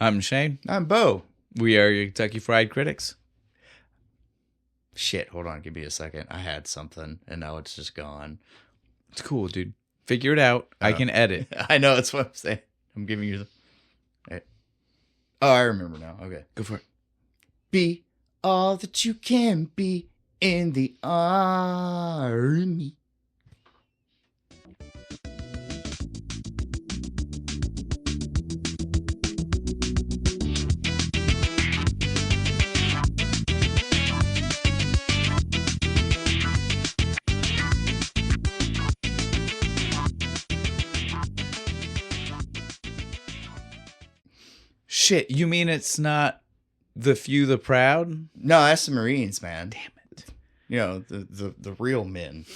I'm Shane. I'm Bo. We are your Kentucky Fried Critics. Shit, hold on, give me a second. I had something, and now it's just gone. It's cool, dude. Figure it out. I can edit. I know, that's what I'm saying. I'm giving you the... Oh, I remember now. Okay. Go for it. Be all that you can be in the army. Shit, you mean it's not the few, the proud? No, that's the Marines, man. Damn it. You know, the real men.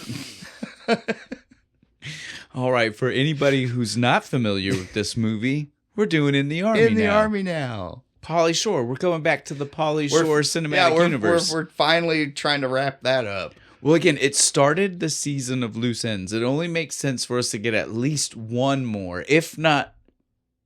All right, for anybody who's not familiar with this movie, we're doing In the Army now. In the Army now. Pauly Shore. We're going back to the Pauly Shore cinematic universe. We're finally trying to wrap that up. Well, again, it started the season of loose ends. It only makes sense for us to get at least one more, if not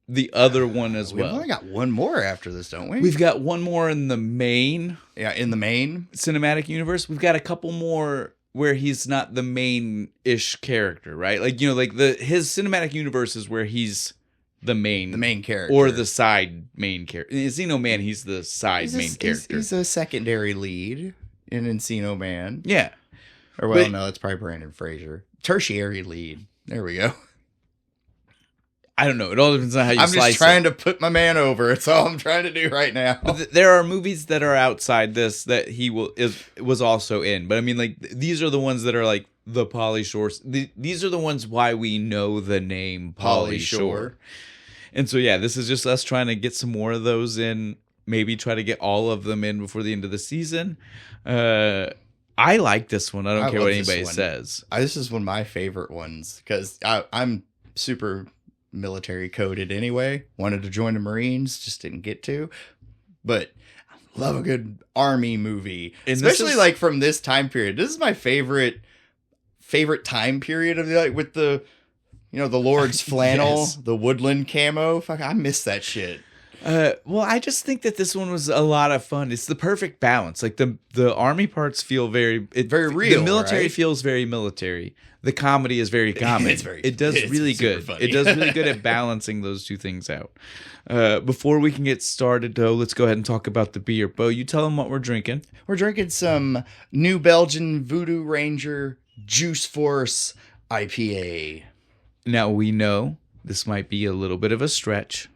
the other one as well. We've only got one more after this, don't we? We've got one more in the main. Yeah, in the main cinematic universe. We've got a couple more where he's not the main-ish character, right? Like, you know, like his cinematic universe is where he's the main character. Or the side main character. In Encino Man, he's the side main character. He's a secondary lead in Encino Man. Yeah. Or, well, no, that's probably Brandon Fraser. Tertiary lead. There we go. I don't know. It all depends on how you slice it. I'm just trying to put my man over. It's all I'm trying to do right now. There are movies that are outside this that he was also in. But I mean, like, these are the ones that are like the Pauly Shore. These are the ones why we know the name Pauly Shore. And so, yeah, this is just us trying to get some more of those in. Maybe try to get all of them in before the end of the season. I like this one. I don't care what anybody says. This is one of my favorite ones because I'm super military coded anyway. Wanted to join the Marines, just didn't get to. But I love a good army movie, and especially like from this time period. This is my favorite time period of with the, you know, the Lord's flannel, yes. The woodland camo. Fuck, I miss that shit. Well, I just think that this one was a lot of fun. It's the perfect balance. Like the army parts feel very real. The military feels very military. The comedy is very comedy. It does really good. It does really good at balancing those two things out. Before we can get started, though, let's go ahead and talk about the beer. Bo, you tell them what we're drinking. We're drinking some New Belgian Voodoo Ranger Juice Force IPA. Now, we know this might be a little bit of a stretch.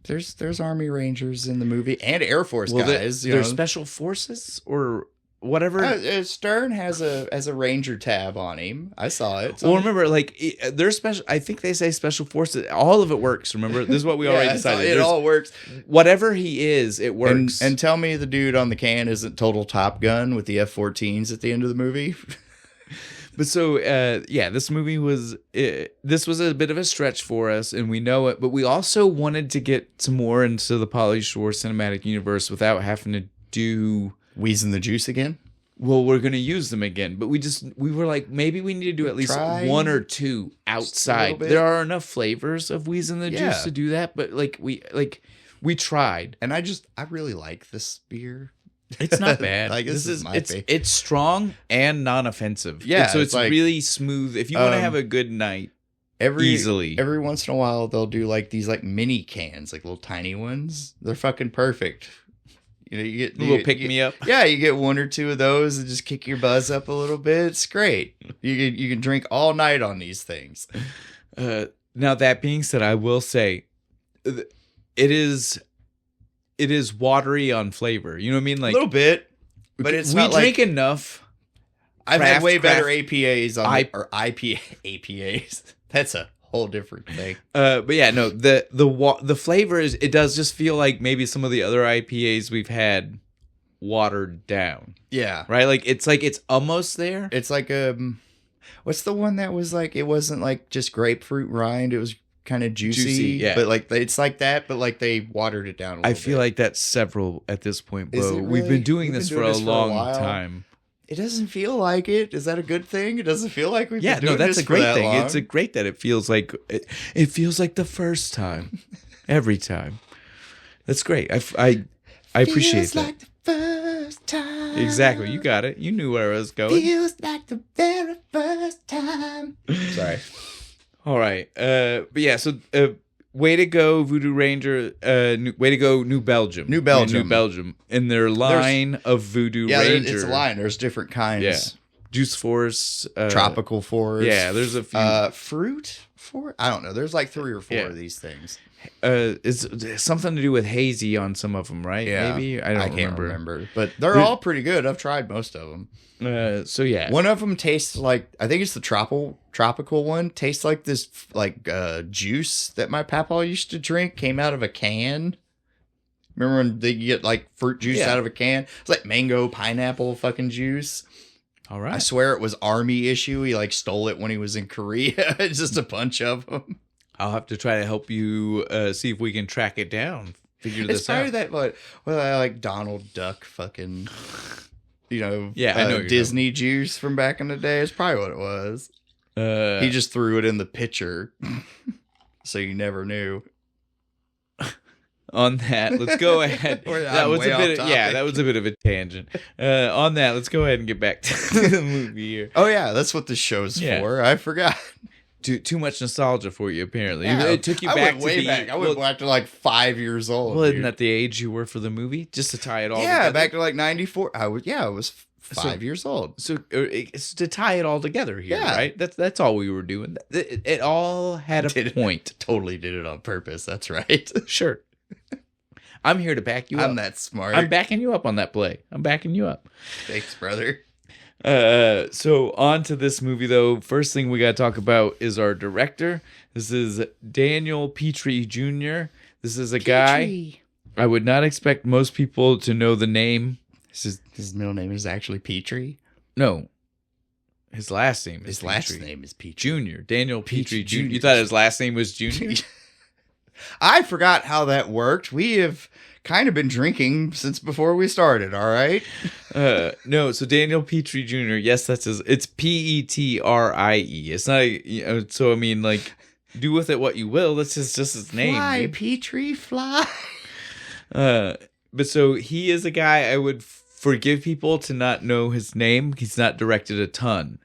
There's Army Rangers in the movie and Air Force guys. They're special forces or whatever. Stern has a Ranger tab on him. I saw it. Well, remember, like, they're special. I think they say special forces. All of it works. Remember, this is what we already decided. It all works. Whatever he is, it works. And tell me the dude on the can isn't total Top Gun with the F-14s at the end of the movie. But so, this movie was, this was a bit of a stretch for us, and we know it, but we also wanted to get some more into the Pauly Shore cinematic universe without having to do... Weasel the Juice again? Well, we're going to use them again, but we were like, maybe we need to do at least one or two outside. There are enough flavors of Weasel the Juice to do that, but we tried. And I really like this beer. It's not bad. Like it's strong and non-offensive. Yeah, so it's like, really smooth. If you want to have a good night, easily. Every once in a while, they'll do like these like mini cans, like little tiny ones. They're fucking perfect. You know, you get a little pick me up. Yeah, you get one or two of those and just kick your buzz up a little bit. It's great. You can drink all night on these things. Now that being said, I will say, it is watery on flavor. You know what I mean? Like a little bit, but it's not drink enough. I've had way better APAs or IPA APAs. That's a whole different thing. But yeah, no, the flavor is, it does just feel like maybe some of the other IPAs we've had watered down. Yeah. Right? Like it's almost there. It's like what's the one that was like, it wasn't like just grapefruit rind, it was kind of juicy, yeah. But like it's like that, but like they watered it down a little bit. I feel like that's several at this point, Bo. Really? We've been doing this for a long time. It doesn't feel like it. Is that a good thing? It doesn't feel like we've been doing that's this a great for that thing. long. It's a great that it feels like it feels like the first time, every time. That's great. I appreciate Feels that. like the first time. Exactly. You got it. You knew where I was going. Feels like the very first time. Sorry. All right. But yeah, so way to go, Voodoo Ranger. Way to go, New Belgium. New Belgium. New Belgium. In their line of Voodoo Yeah, Ranger. it's a line. There's different kinds. Yeah. Juice Force. Tropical Force. Yeah, there's a few. Fruit Force? I don't know. There's like 3 or 4 of these things. It's something to do with hazy on some of them, right? Yeah. Maybe? I can't remember. But they're all pretty good. I've tried most of them. So yeah. One of them tastes like, I think it's the tropical one. Tastes like this juice that my papa used to drink. Came out of a can. Remember when they get like fruit juice out of a can? It's like mango, pineapple fucking juice. All right. I swear it was Army issue. He like stole it when he was in Korea. Just a bunch of them. I'll have to try to help you see if we can track it down. Figure this out. It's probably that I like Donald Duck fucking, I know Disney juice from back in the day. It's probably what it was. He just threw it in the pitcher, so you never knew. On that, let's go ahead. That was a bit of a tangent. On that, let's go ahead and get back to the movie here. Oh yeah, that's what the show's for. I forgot. Too much nostalgia for you, apparently. Yeah, it took you back way back. I went back to like 5 years old. Well, isn't that the age you were for the movie? Just to tie it all together? Yeah, back to like 94. I was 5 years old. So it's to tie it all together here, right? That's all we were doing. It all had a point. Totally did it on purpose. That's right. Sure. I'm here to back you up. I'm that smart. I'm backing you up on that play. I'm backing you up. Thanks, brother. So on to this movie, though. First thing we got to talk about is our director. This is Daniel Petrie Jr. This is a guy I would not expect most people to know the name. His middle name is actually Petrie? No. His last name is His Petrie. last name is Petrie. Junior. Daniel Petrie Jr. You thought his last name was Junior? I forgot how that worked. We have kind of been drinking since before we started, all right? No, so Daniel Petrie Jr., yes, that's his. It's Petrie. It's not, so I mean, like, do with it what you will. That's just his name. Fly, dude. Petrie, fly. But so he is a guy I would forgive people to not know his name. He's not directed a ton.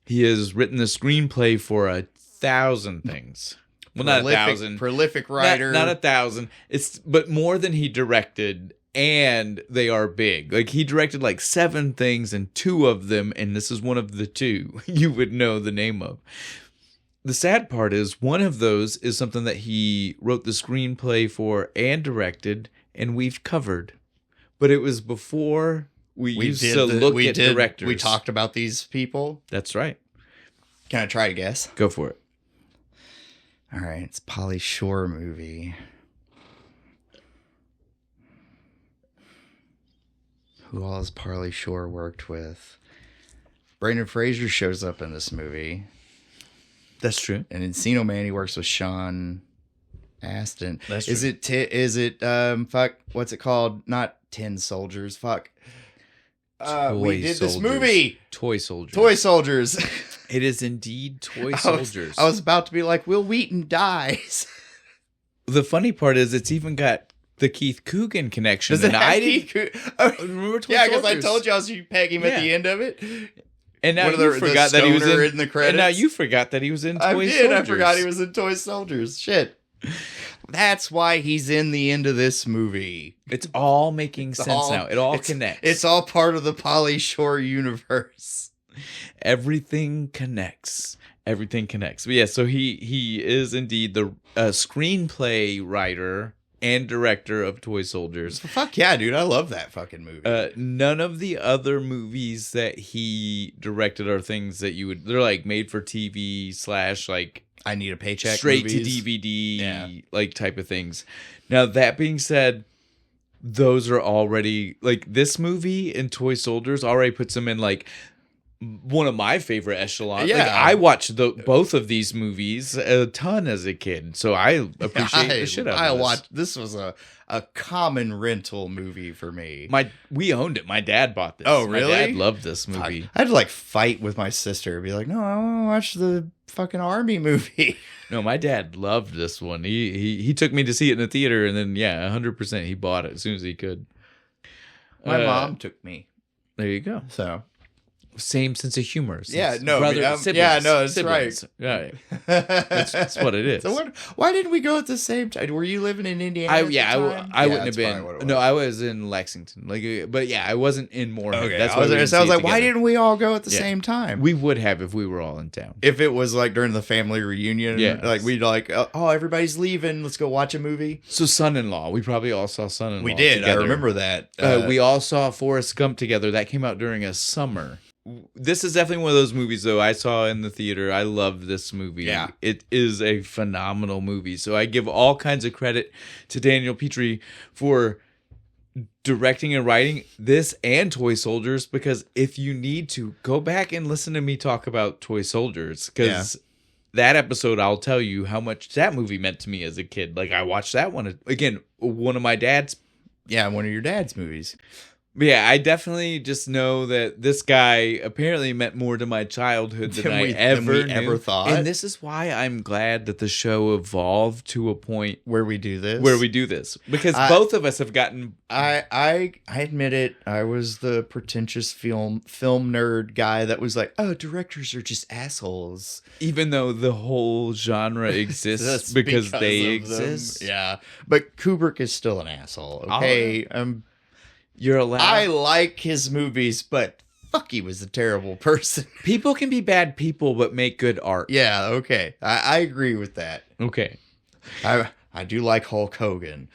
He has written the screenplay for 1,000 things. Well, not 1,000. Prolific writer. Not 1,000. But more than he directed, and they are big. Like, he directed like 7 things, and 2 of them, and this is one of the 2 you would know the name of. The sad part is one of those is something that he wrote the screenplay for and directed, and we've covered. But it was before we used to look at directors. We talked about these people. That's right. Can I try to guess? Go for it. All right, it's Pauly Shore movie. Who all has Pauly Shore worked with? Brendan Fraser shows up in this movie. That's true. And Encino Man, he works with Sean Astin. That's true. Is it what's it called? Not Tin Soldiers. Fuck. We did this movie. Toy Soldiers. Toy Soldiers. It is indeed Toy Soldiers. I was about to be like, Will Wheaton dies. The funny part is it's even got the Keith Coogan connection. Does it have Keith Coogan? Remember Toy Soldiers? Yeah, because I told you I was going to peg him at the end of it. And now you forgot that he was in the credits. And now you forgot that he was in Toy Soldiers. I forgot he was in Toy Soldiers. Shit. That's why he's in the end of this movie. It's all making sense now. It all connects. It's all part of the Pauly Shore universe. Everything connects. Everything connects. But yeah, so he is indeed the screenplay writer and director of Toy Soldiers. Fuck yeah, dude. I love that fucking movie. None of the other movies that he directed are things that they're like made for TV / like I Need a Paycheck straight movies. to DVD like type of things. Now that being said, those are already like this movie and Toy Soldiers already puts him in like one of my favorite echelons. Yeah. Like, I watched both of these movies a ton as a kid, so I appreciate the shit out of this. This was a common rental movie for me. We owned it. My dad bought this. Oh, really? My dad loved this movie. I had to like fight with my sister, be like, no, I want to watch the fucking army movie. No, my dad loved this one. He took me to see it in the theater, and then 100% he bought it as soon as he could. My mom took me. There you go. So same sense of humor. Yeah, no, siblings, yeah, no, that's siblings. right. Yeah, that's what it is. So why didn't we go at the same time? Were you living in Indiana? I wouldn't have been. No, I was in Lexington. But I wasn't in Moorhead. Okay, that's why I was like, why didn't we all go at the same time? We would have if we were all in town. If it was like during the family reunion, like we'd like, oh, everybody's leaving, let's go watch a movie. So Son-in-Law, we probably all saw Son-in-Law. We did. Together. I remember that. We all saw Forrest Gump together. That came out during a summer. This is definitely one of those movies, though, I saw in the theater. I love this movie. Yeah. It is a phenomenal movie. So I give all kinds of credit to Daniel Petrie for directing and writing this and Toy Soldiers, because if you need to, go back and listen to me talk about Toy Soldiers, because that episode, I'll tell you how much that movie meant to me as a kid. Like, I watched that one. Again, one of my dad's. Yeah, one of your dad's movies. Yeah, I definitely just know that this guy apparently meant more to my childhood than I ever thought. And this is why I'm glad that the show evolved to a point where we do this. Because both of us have gotten... I admit it. I was the pretentious film nerd guy that was like, oh, directors are just assholes. Even though the whole genre exists because they exist. Them. Yeah. But Kubrick is still an asshole, okay? You're allowed. I like his movies, but fuck, he was a terrible person. People can be bad people, but make good art. Yeah, okay. I agree with that. Okay. I do like Hulk Hogan.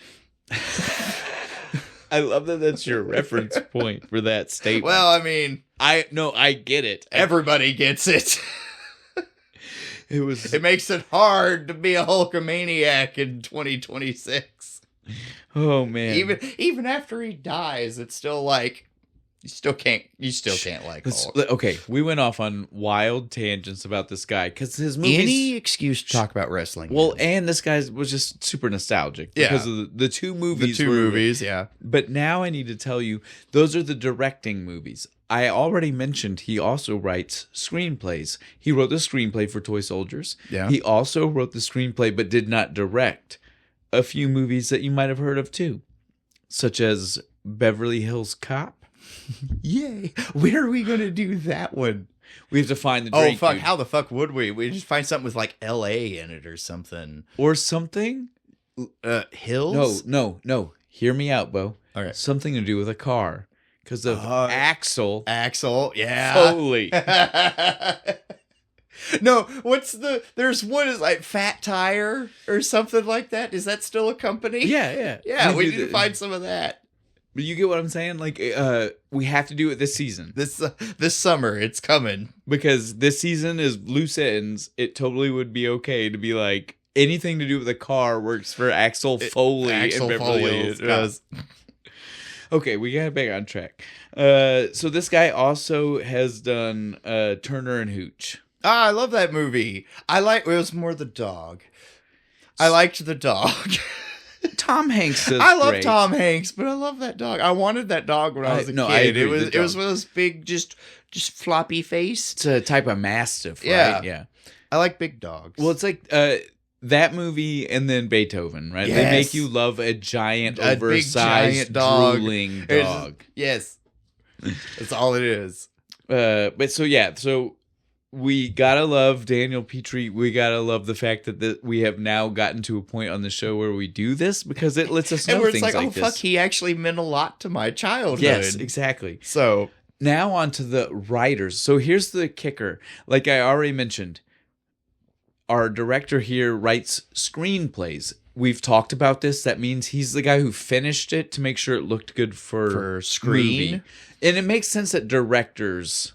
I love that that's your reference point for that statement. Well, I mean... I get it. Everybody gets it. It makes it hard to be a Hulkamaniac in 2026. Oh man! Even after he dies, it's still like you still can't like Hulk. Okay, we went off on wild tangents about this guy because his movies. Any excuse to talk about wrestling. Well, and this guy was just super nostalgic because of the two movies. The two movies, yeah. But now I need to tell you, those are the directing movies. I already mentioned he also writes screenplays. He wrote the screenplay for Toy Soldiers. Yeah. He also wrote the screenplay but did not direct a few movies that you might have heard of too, such as Beverly Hills Cop. Yay! Where are we gonna do that one? We have to find the Drake. Oh fuck! Dude. How the fuck would we? We just find something with like L.A. in it or something. Or something. Hills? No. Hear me out, Bo. All right. Something to do with a car because of Axel. Yeah. Foley. No, there's one is like Fat Tire or something like that. Is that still a company? Yeah. We need to find some of that. But you get what I'm saying? Like, we have to do it this season. This summer, it's coming. Because this season is loose ends. It totally would be okay to be like, anything to do with a car works for Axel Foley and Beverly Hills. Okay, we got back on track. So this guy also has done Turner and Hooch. I love that movie. It was more the dog. I liked the dog. Tom Hanks is I love great. Tom Hanks, but I love that dog. I wanted that dog when I was a kid. It was one of those big, just floppy face. It's a type of mastiff, right? Yeah. I like big dogs. Well, it's like that movie and then Beethoven, right? Yes. They make you love a giant, oversized, drooling dog. Yes. That's all it is. So we gotta love Daniel Petrie. We gotta love the fact that we have now gotten to a point on the show where we do this because it lets us know and where things it's like, this. Fuck, he actually meant a lot to my childhood. Yes, exactly. So now on to the writers. So here's the kicker. Like I already mentioned, our director here writes screenplays. We've talked about this. That means he's the guy who finished it to make sure it looked good for screen. Movie. And it makes sense that directors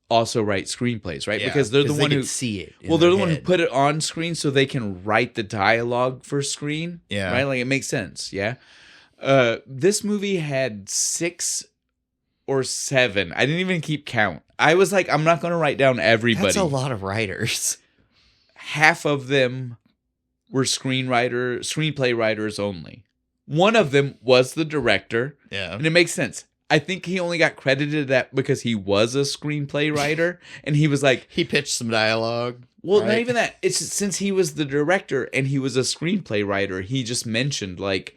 also write screenplays, right? Yeah, because they're the one who see it. Well, they're the one who put it on screen so they can write the dialogue for screen. Yeah. Right? Like it makes sense. Yeah. This movie had 6 or 7. I didn't even keep count. I was like, I'm not going to write down everybody. That's a lot of writers. Half of them were screenplay writers only. One of them was the director. Yeah. And it makes sense. I think he only got credited that because he was a screenplay writer. And he was like... He pitched some dialogue. Well, right? not even that. It's since he was the director and he was a screenplay writer, he just mentioned like,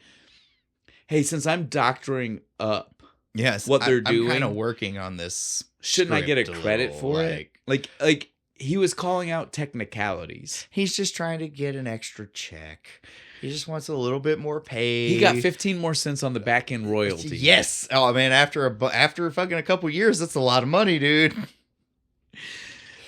hey, since I'm doctoring up what they're doing... I'm kind of working on this. Shouldn't I get a credit for it? Like he was calling out technicalities. He's just trying to get an extra check. He just wants a little bit more pay. He got 15 more cents on the back end royalty. Yes. Oh man, after fucking a couple years, that's a lot of money, dude.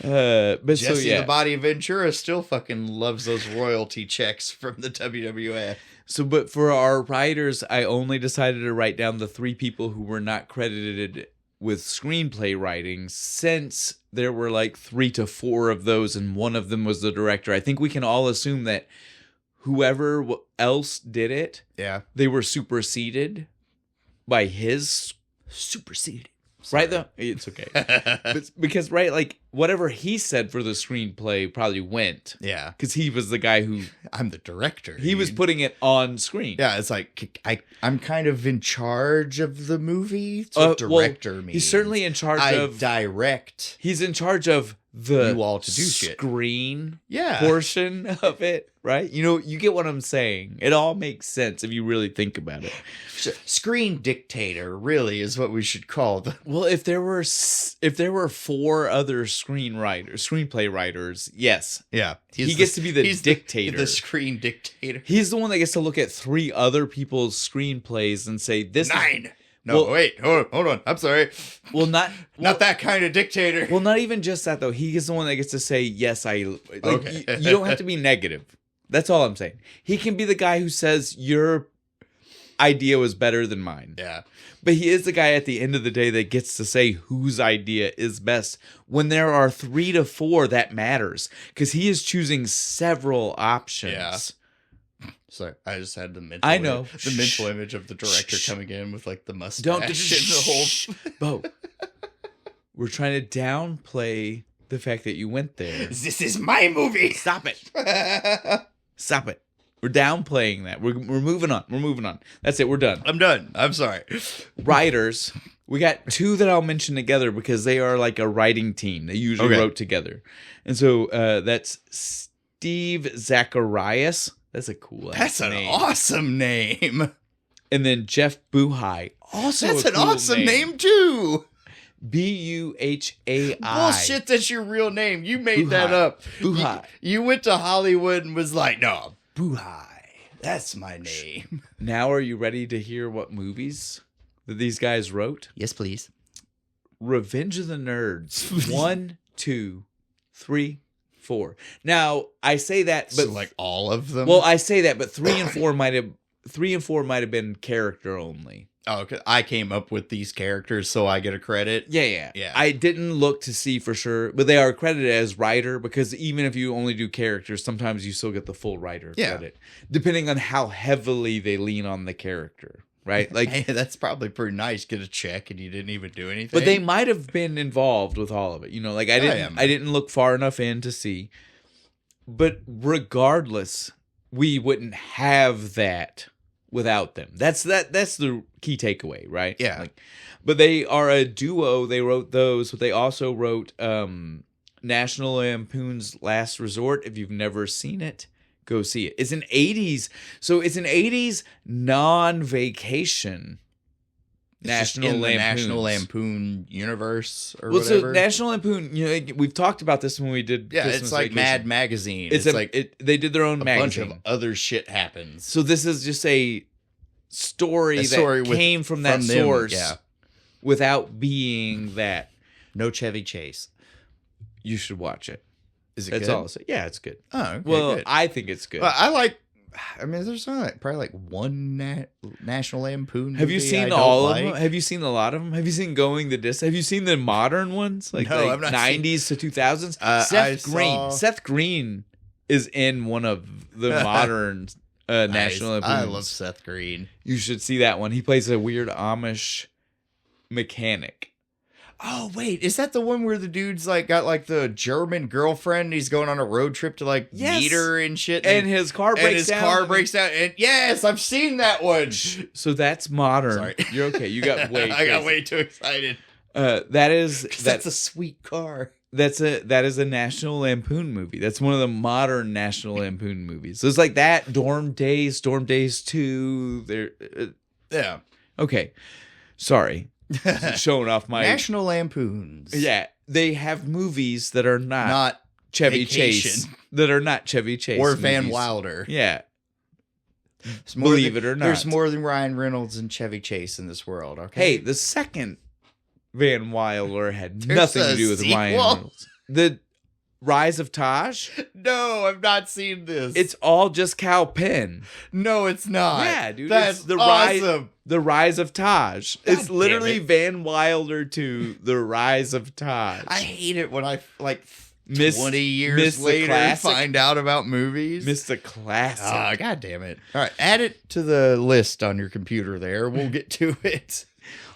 But Jesse the Body Ventura still fucking loves those royalty checks from the WWF. So, but for our writers, I only decided to write down the 3 people who were not credited with screenplay writing, since there were like 3 to 4 of those, and one of them was the director. I think we can all assume that whoever else did it, they were superseded by his superseded. Sorry. Right though, it's okay. because like whatever he said for the screenplay probably went. Yeah, because he was the guy who I'm the director. He was putting it on screen. Yeah, it's like I'm kind of in charge of the movie. That's what director means. He's certainly in charge of direct. He's in charge of the you all to do screen portion of it, right? You know, you get what I'm saying. It all makes sense if you really think about it. Screen dictator really is what we should call the. Well, if there were 4 other screenplay writers, yes, he gets to be the dictator, the screen dictator. He's the one that gets to look at 3 other people's screenplays and say this 9. No, wait, hold on. I'm sorry. Well, not that kind of dictator. Well, not even just that though. He is the one that gets to say yes. Okay. You don't have to be negative. That's all I'm saying. He can be the guy who says your idea was better than mine. Yeah. But he is the guy at the end of the day that gets to say whose idea is best. When there are 3 to 4, that matters because he is choosing several options. Yeah. Sorry, I just had the mental. I know the mental image of the director coming in with like the mustache. Don't and the whole. Bo, we're trying to downplay the fact that you went there. This is my movie. Stop it. Stop it. We're downplaying that. We're moving on. We're moving on. That's it. We're done. I'm done. I'm sorry. Writers. We got 2 that I'll mention together because they are like a writing team. They usually wrote together, and so that's Steve Zacharias. That's a cool name. That's an awesome name. And then Jeff Buhai. Also that's an awesome name too. Buhai. Bullshit, that's your real name. You made that up. Buhai. You went to Hollywood and was like, no, Buhai. That's my name. Now are you ready to hear what movies that these guys wrote? Yes, please. Revenge of the Nerds. 1, 2, 3, 4. Now I say that, but so like all of them. Well, I say that, but 3 and 4 might have been character only. Oh, okay. I came up with these characters, so I get a credit. Yeah. I didn't look to see for sure, but they are credited as writer because even if you only do characters, sometimes you still get the full writer credit, depending on how heavily they lean on the character. Right, like hey, that's probably pretty nice. Get a check and you didn't even do anything. But they might have been involved with all of it. You know, like I didn't look far enough in to see. But regardless, we wouldn't have that without them. That's the key takeaway, right? Yeah. But they are a duo. They wrote those, but they also wrote National Lampoon's Last Resort. If you've never seen it, go see it. It's an 80s. So it's an 80s non-vacation National Lampoon universe or whatever. So National Lampoon, you know, we've talked about this when we did Christmas it's like Vacation. Mad Magazine. It's like they did their own magazine. A bunch of other shit happens. So this is just a story that came from that source without being that. No Chevy Chase. You should watch it. Is it That's good? all I'll say. Yeah, it's good. Oh, okay, well, good. I think it's good. Well, there's probably like one National Lampoon movie. Have you seen all of them? Have you seen a lot of them? Have you seen Going the Distance? Have you seen the modern ones? Like 90s to 2000s? Seth Green is in one of the modern National Lampoons. I love Seth Green. You should see that one. He plays a weird Amish mechanic. Oh, wait. Is that the one where the dude's like got like the German girlfriend? He's going on a road trip to like meet her and shit. And his car breaks down. And yes, I've seen that one. So that's modern. Sorry. You're okay. You got way I got way too excited. That's a sweet car. That is a National Lampoon movie. That's one of the modern National Lampoon movies. So it's like that. Storm Days 2. There. Yeah. Okay. Sorry. Showing off my National Lampoons. Yeah, they have movies that are not Chevy Vacation. Chase. That are not Chevy Chase Or movies. Van Wilder. Yeah. Believe it or not. There's more than Ryan Reynolds and Chevy Chase in this world, okay? Hey, the second Van Wilder had nothing to do with sequel? Ryan Reynolds. The Rise of Taj? No, I've not seen this. It's all just Kal Penn. No, it's not. Yeah, dude. That's it's awesome. The Rise of Taj. God It's literally damn it. Van Wilder to The Rise of Taj. I hate it when I, like, Miss- 20 years miss the later classic. find out about movies. Missed the classic. Ah, God damn it. All right, add it to the list on your computer there. We'll get to it.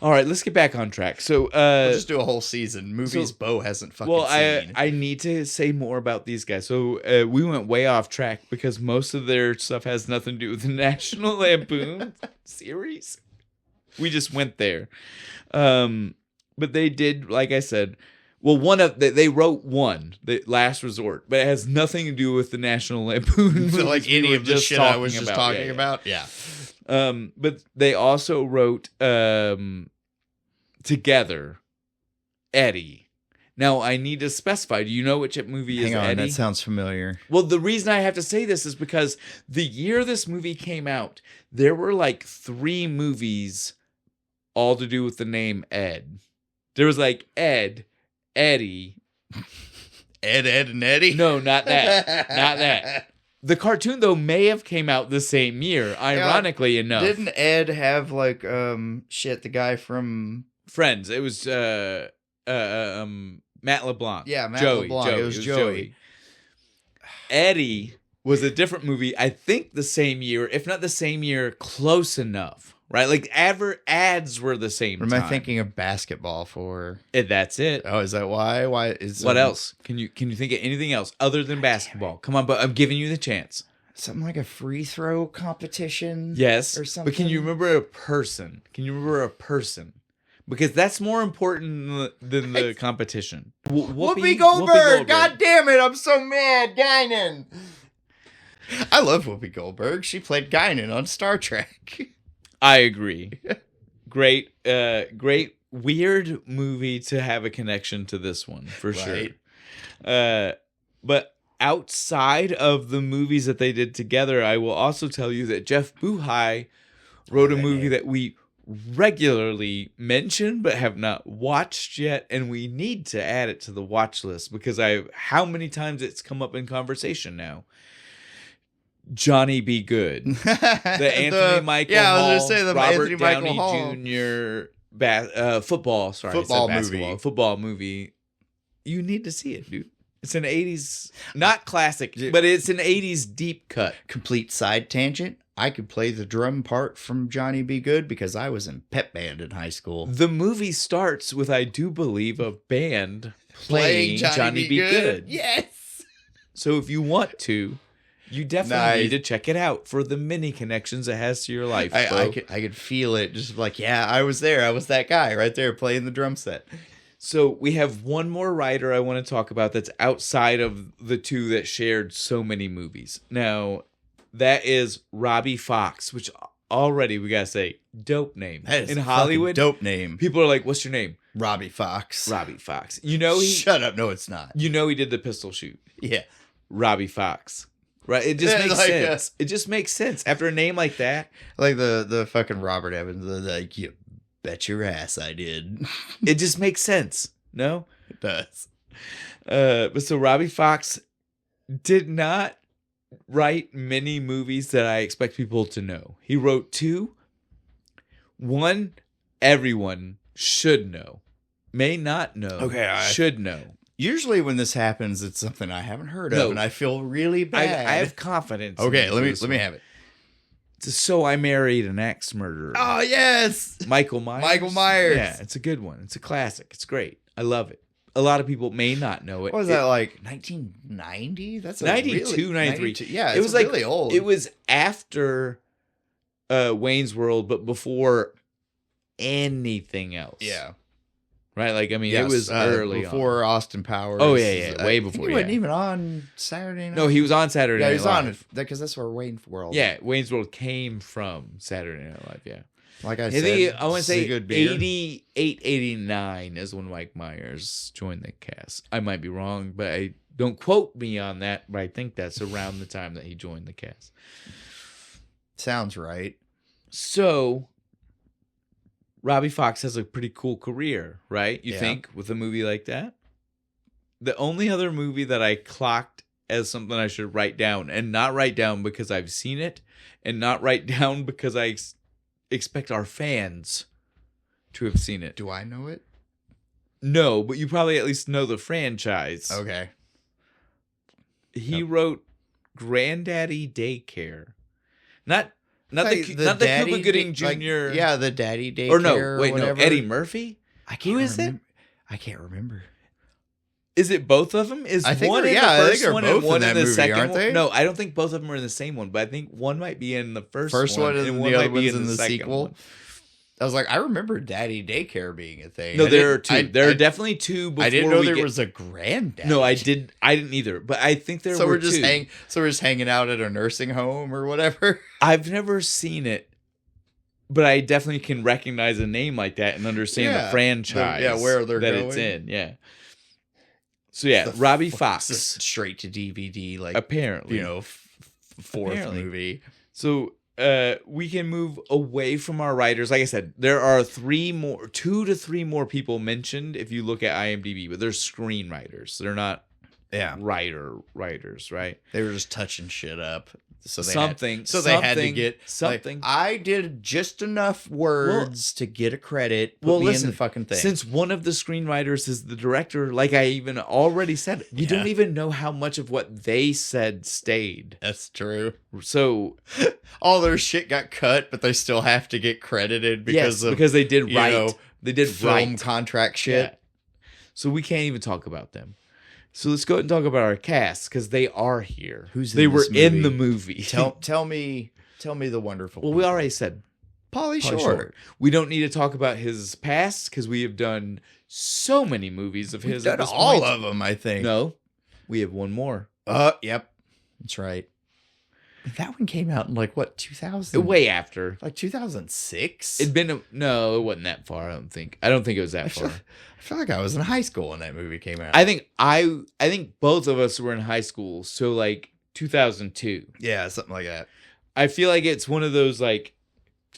All right, let's get back on track. So, We'll just do a whole season. Movies Bo hasn't fucking seen. I need to say more about these guys. So we went way off track because most of their stuff has nothing to do with the National Lampoon series. We just went there. But they did, like I said, well, they wrote one, the Last Resort, but it has nothing to do with the National Lampoon movies. So like any of the shit I was just talking Yeah. about? Yeah. But they also wrote together Eddie. Now I need to specify. Do you know which movie is Hang on, Eddie? that sounds familiar. Well, the reason I have to say this is because the year this movie came out, there were like 3 movies all to do with the name Ed. There was like Ed, Eddie. Ed, and Eddie? No, not that. Not that. The cartoon, though, may have came out the same year, ironically enough. Didn't Ed have like the guy from Friends. It was Matt LeBlanc. Yeah, Matt Joey, LeBlanc. Joey. It was Joey. Eddie was a different movie. I think the same year, if not the same year, close enough. Right? Like ads were the same Am time. I thinking of basketball for? That's it. Oh, is that why? Why is What else? Can you think of anything else other than basketball? Come on, but I'm giving you the chance. Something like a free throw competition? Yes. Or something? But can you remember a person? Because that's more important than the competition. Whoopi Goldberg! God damn it, I'm so mad. Guinan! I love Whoopi Goldberg. She played Guinan on Star Trek. I agree. Great weird movie to have a connection to this one, for Right. sure. But outside of the movies that they did together, I will also tell you that Jeff Buhai wrote a movie that we regularly mention but have not watched yet, and we need to add it to the watch list because how many times it's come up in conversation now. Johnny Be Good. The Anthony Michael Hall, I was going to say the Robert Anthony Downey Michael Jr. Hall. Football Movie. Football movie. You need to see it, dude. It's an 80s, not classic, but it's an 80s deep cut. Complete side tangent. I could play the drum part from Johnny Be Good because I was in pep band in high school. The movie starts with, I do believe, a band playing Johnny Be Good. Yes. So if you want to, you definitely need to check it out for the mini connections it has to your life. I could feel it. Just like, yeah, I was there. I was that guy right there playing the drum set. So we have one more writer I want to talk about that's outside of the two that shared so many movies. Now, that is Robbie Fox, which already we got to say, dope name. That is in Hollywood, dope name. People are like, what's your name? Robbie Fox. Robbie Fox. Shut up. No, it's not. You know he did the pistol shoot. Yeah. Robbie Fox. Right? It just makes sense. It just makes sense. After a name like that. Like the fucking Robert Evans. Like, you bet your ass I did. It just makes sense. No? It does. But so Robbie Fox did not write many movies that I expect people to know. He wrote 2. One, everyone should know. May not know. Okay, should know. Usually when this happens, it's something I haven't heard of, and I feel really bad. I have confidence. Okay, let me have it. So I Married an Axe Murderer. Oh, yes. Michael Myers. Michael Myers. Yeah, it's a good one. It's a classic. It's great. I love it. A lot of people may not know it. What was that, like 1990? That's 92, 93. Yeah, it was really old. It was after Wayne's World, but before anything else. Yeah. Right? Like, I mean, it was early before on. Austin Powers. Oh, yeah. Way before, he wasn't even on Saturday Night. No, he was on Saturday Night Live. Live. He was on because that's where Wayne's World. Yeah, Wayne's World came from Saturday Night Live, yeah. Like I I said, think I want to say good beer. 88, 89 is when Mike Myers joined the cast. I might be wrong, but I don't quote me on that, but I think that's around the time that he joined the cast. Sounds right. So, Robbie Fox has a pretty cool career, right? You think, with a movie like that? The only other movie that I clocked as something I should write down, and not write down because I've seen it, and not write down because I expect our fans to have seen it. Do I know it? No, but you probably at least know the franchise. Okay. He wrote Granddaddy Daycare. Not Like the Daddy Cuba Gooding Day- like, Jr. yeah, the Daddy Daycare. Or no, wait, whatever. no, Eddie Murphy? I can't Who is it? remember. I can't remember. Is it both of them? Is I think one they're- in yeah, I the think first they're one both and one in in that the movie, second aren't one? they? No, I don't think both of them are in the same one, but I think one might be in the first one and and the other might be one's in the second sequel. one. I was like, I remember Daddy Daycare being a thing. No, I there are didn't- two. There are definitely two. Before I didn't know we there get, was a granddad. No, I didn't either. But I think there So were we're just two. so we're just hanging out at a nursing home or whatever. I've never seen it, but I definitely can recognize a name like that and understand the franchise. where they're that going. it's in. Yeah. So yeah, Robbie Fox, It's a straight to DVD, like apparently, you know, fourth Apparently. movie. So we can move away from our writers. Like I said, there are 2 to 3 more people mentioned if you look at IMDb, but they're screenwriters. They're not writers, right? They were just touching shit up. So they Something. they had to get something. Like, I did just enough words to get a credit. Put Well, me listen, in the fucking thing. Since one of the screenwriters is the director, like I even already said, you don't even know how much of what they said stayed. That's true. So All their shit got cut, but they still have to get credited because because they did you right. know, They did film right. contract shit. Yeah. So we can't even talk about them. So let's go ahead and talk about our cast because they are here. Who's in they were this in movie? the movie. Tell me the wonderful. Well, we already said Pauly Pauly Shore. We don't need to talk about his past because we have done so many movies of his. We've at done this all point. of them, I think. No, we have one more. Yep, that's right. That one came out in like what 2000? Way after. Like 2006. It'd been no, it wasn't that far. I don't think it was that far. I feel like I was in high school when that movie came out. I think both of us were in high school, so like 2002. Yeah, something like that. I feel like it's one of those like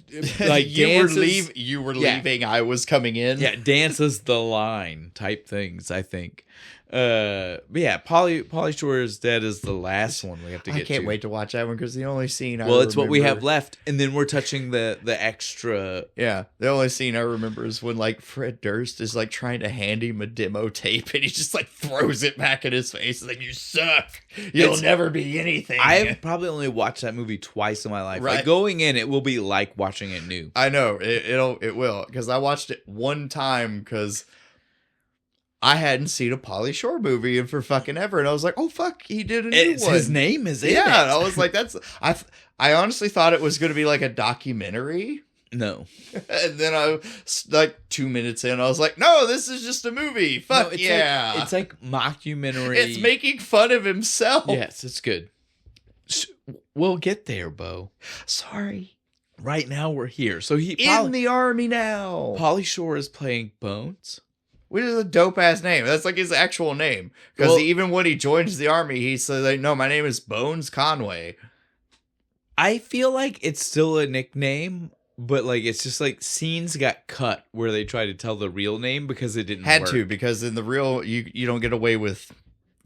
you were Yeah. leaving, I was coming in. Yeah, dances the line type things, I think. But yeah, Pauly Shore is Dead is the last one we have to get to. I can't wait to watch that one because the only scene It's what we have left, and then we're touching the extra. Yeah, the only scene I remember is when like Fred Durst is like trying to hand him a demo tape, and he just like throws it back in his face. He's like, "You suck. You'll never be anything." I've probably only watched that movie twice in my life. Right. Like going in, it will be like watching it new. I know it will because I watched it one time because I hadn't seen a Pauly Shore movie in for fucking ever, and I was like, "Oh fuck, he did a new one." His name is in it. Yeah, and I was like, I honestly thought it was going to be like a documentary. No. And then I, like 2 minutes in, I was like, no, this is just a movie. Fuck No, it's yeah. it's like mockumentary. It's making fun of himself. Yes, it's good. We'll get there, Bo. Sorry. Right now we're here. So In the army now. Pauly Shore is playing Bones. Which is a dope ass name. That's like his actual name. Because even when he joins the army, he says, like, no, my name is Bones Conway. I feel like it's still a nickname, but like it's just like scenes got cut where they tried to tell the real name because it didn't Had work. to, because in the real, you don't get away with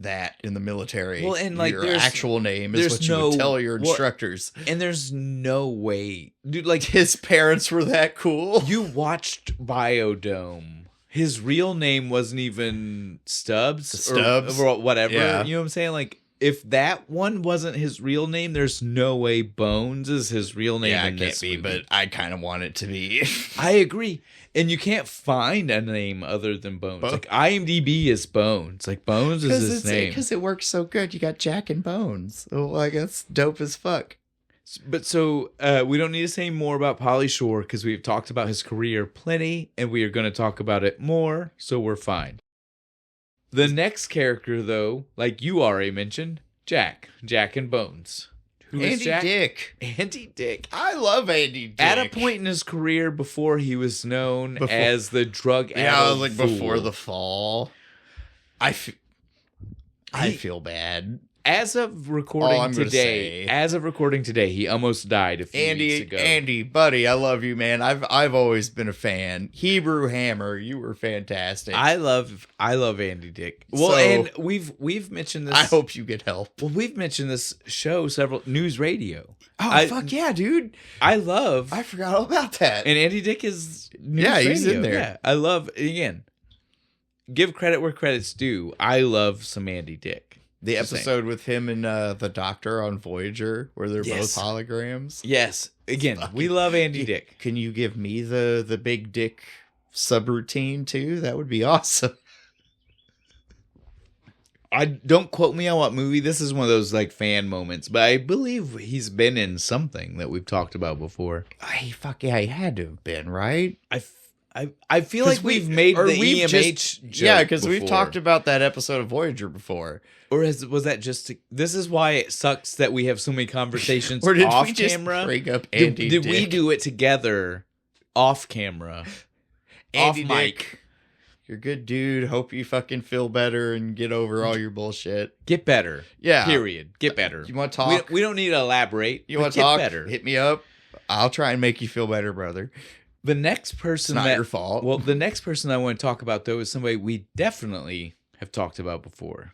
that in the military. Well, and like your actual name is there's what you would tell your well, instructors. And there's no way, dude. Like His parents were that cool. you watched Biodome. His real name wasn't even Stubbs Stubbs. or whatever. Yeah. You know what I'm saying? Like if that one wasn't his real name, there's no way Bones is his real name Yeah, in it this can't be, movie. but I kind of want it to be. I agree. And you can't find a name other than Bones. Like IMDb is Bones. Like Bones is his name. Because it works so good. You got Jack and Bones. Oh, like that's dope as fuck. But so we don't need to say more about Pauly Shore because we've talked about his career plenty and we are going to talk about it more. So we're fine. The next character, though, like you already mentioned, Jack and Bones. Who is Andy Jack? Dick. Andy Dick. I love Andy Dick. At a point in his career before he was known as the drug I was like fool. before the fall. I feel bad. As of recording today, he almost died a few weeks ago. Andy, buddy, I love you, man. I've always been a fan. Hebrew Hammer, you were fantastic. I love Andy Dick. Well, So, and we've mentioned this. I hope you get help. Well, we've mentioned this show several news radio. Oh, fuck yeah, dude. I forgot all about that. And Andy Dick is news he's radio. in there. Yeah, I love, again, give credit where credit's due. I love some Andy Dick. The episode with him and the Doctor on Voyager, where they're Yes. both holograms. Yes. Again, we love Andy Dick. Can you give me the big dick subroutine too? That would be awesome. I don't quote me on what movie. This is one of those like fan moments, but I believe he's been in something that we've talked about before. Fuck yeah, he had to have been, right? I feel like we've made the EMH joke yeah, because we've before. talked about that episode of Voyager before. Or was that just this is why it sucks that we have so many conversations Or did off we just camera. break up Andy Did Dick? we do it together off camera? Andy off Dick, mic. you're a good dude. Hope you fucking feel better and get over all your bullshit. Get better. Yeah. Period. Get better. You want to talk? We don't need to elaborate. You want to get talk? better. Hit me up. I'll try and make you feel better, brother. The next It's person not your fault. Well, the next person I want to talk about though is somebody we definitely have talked about before.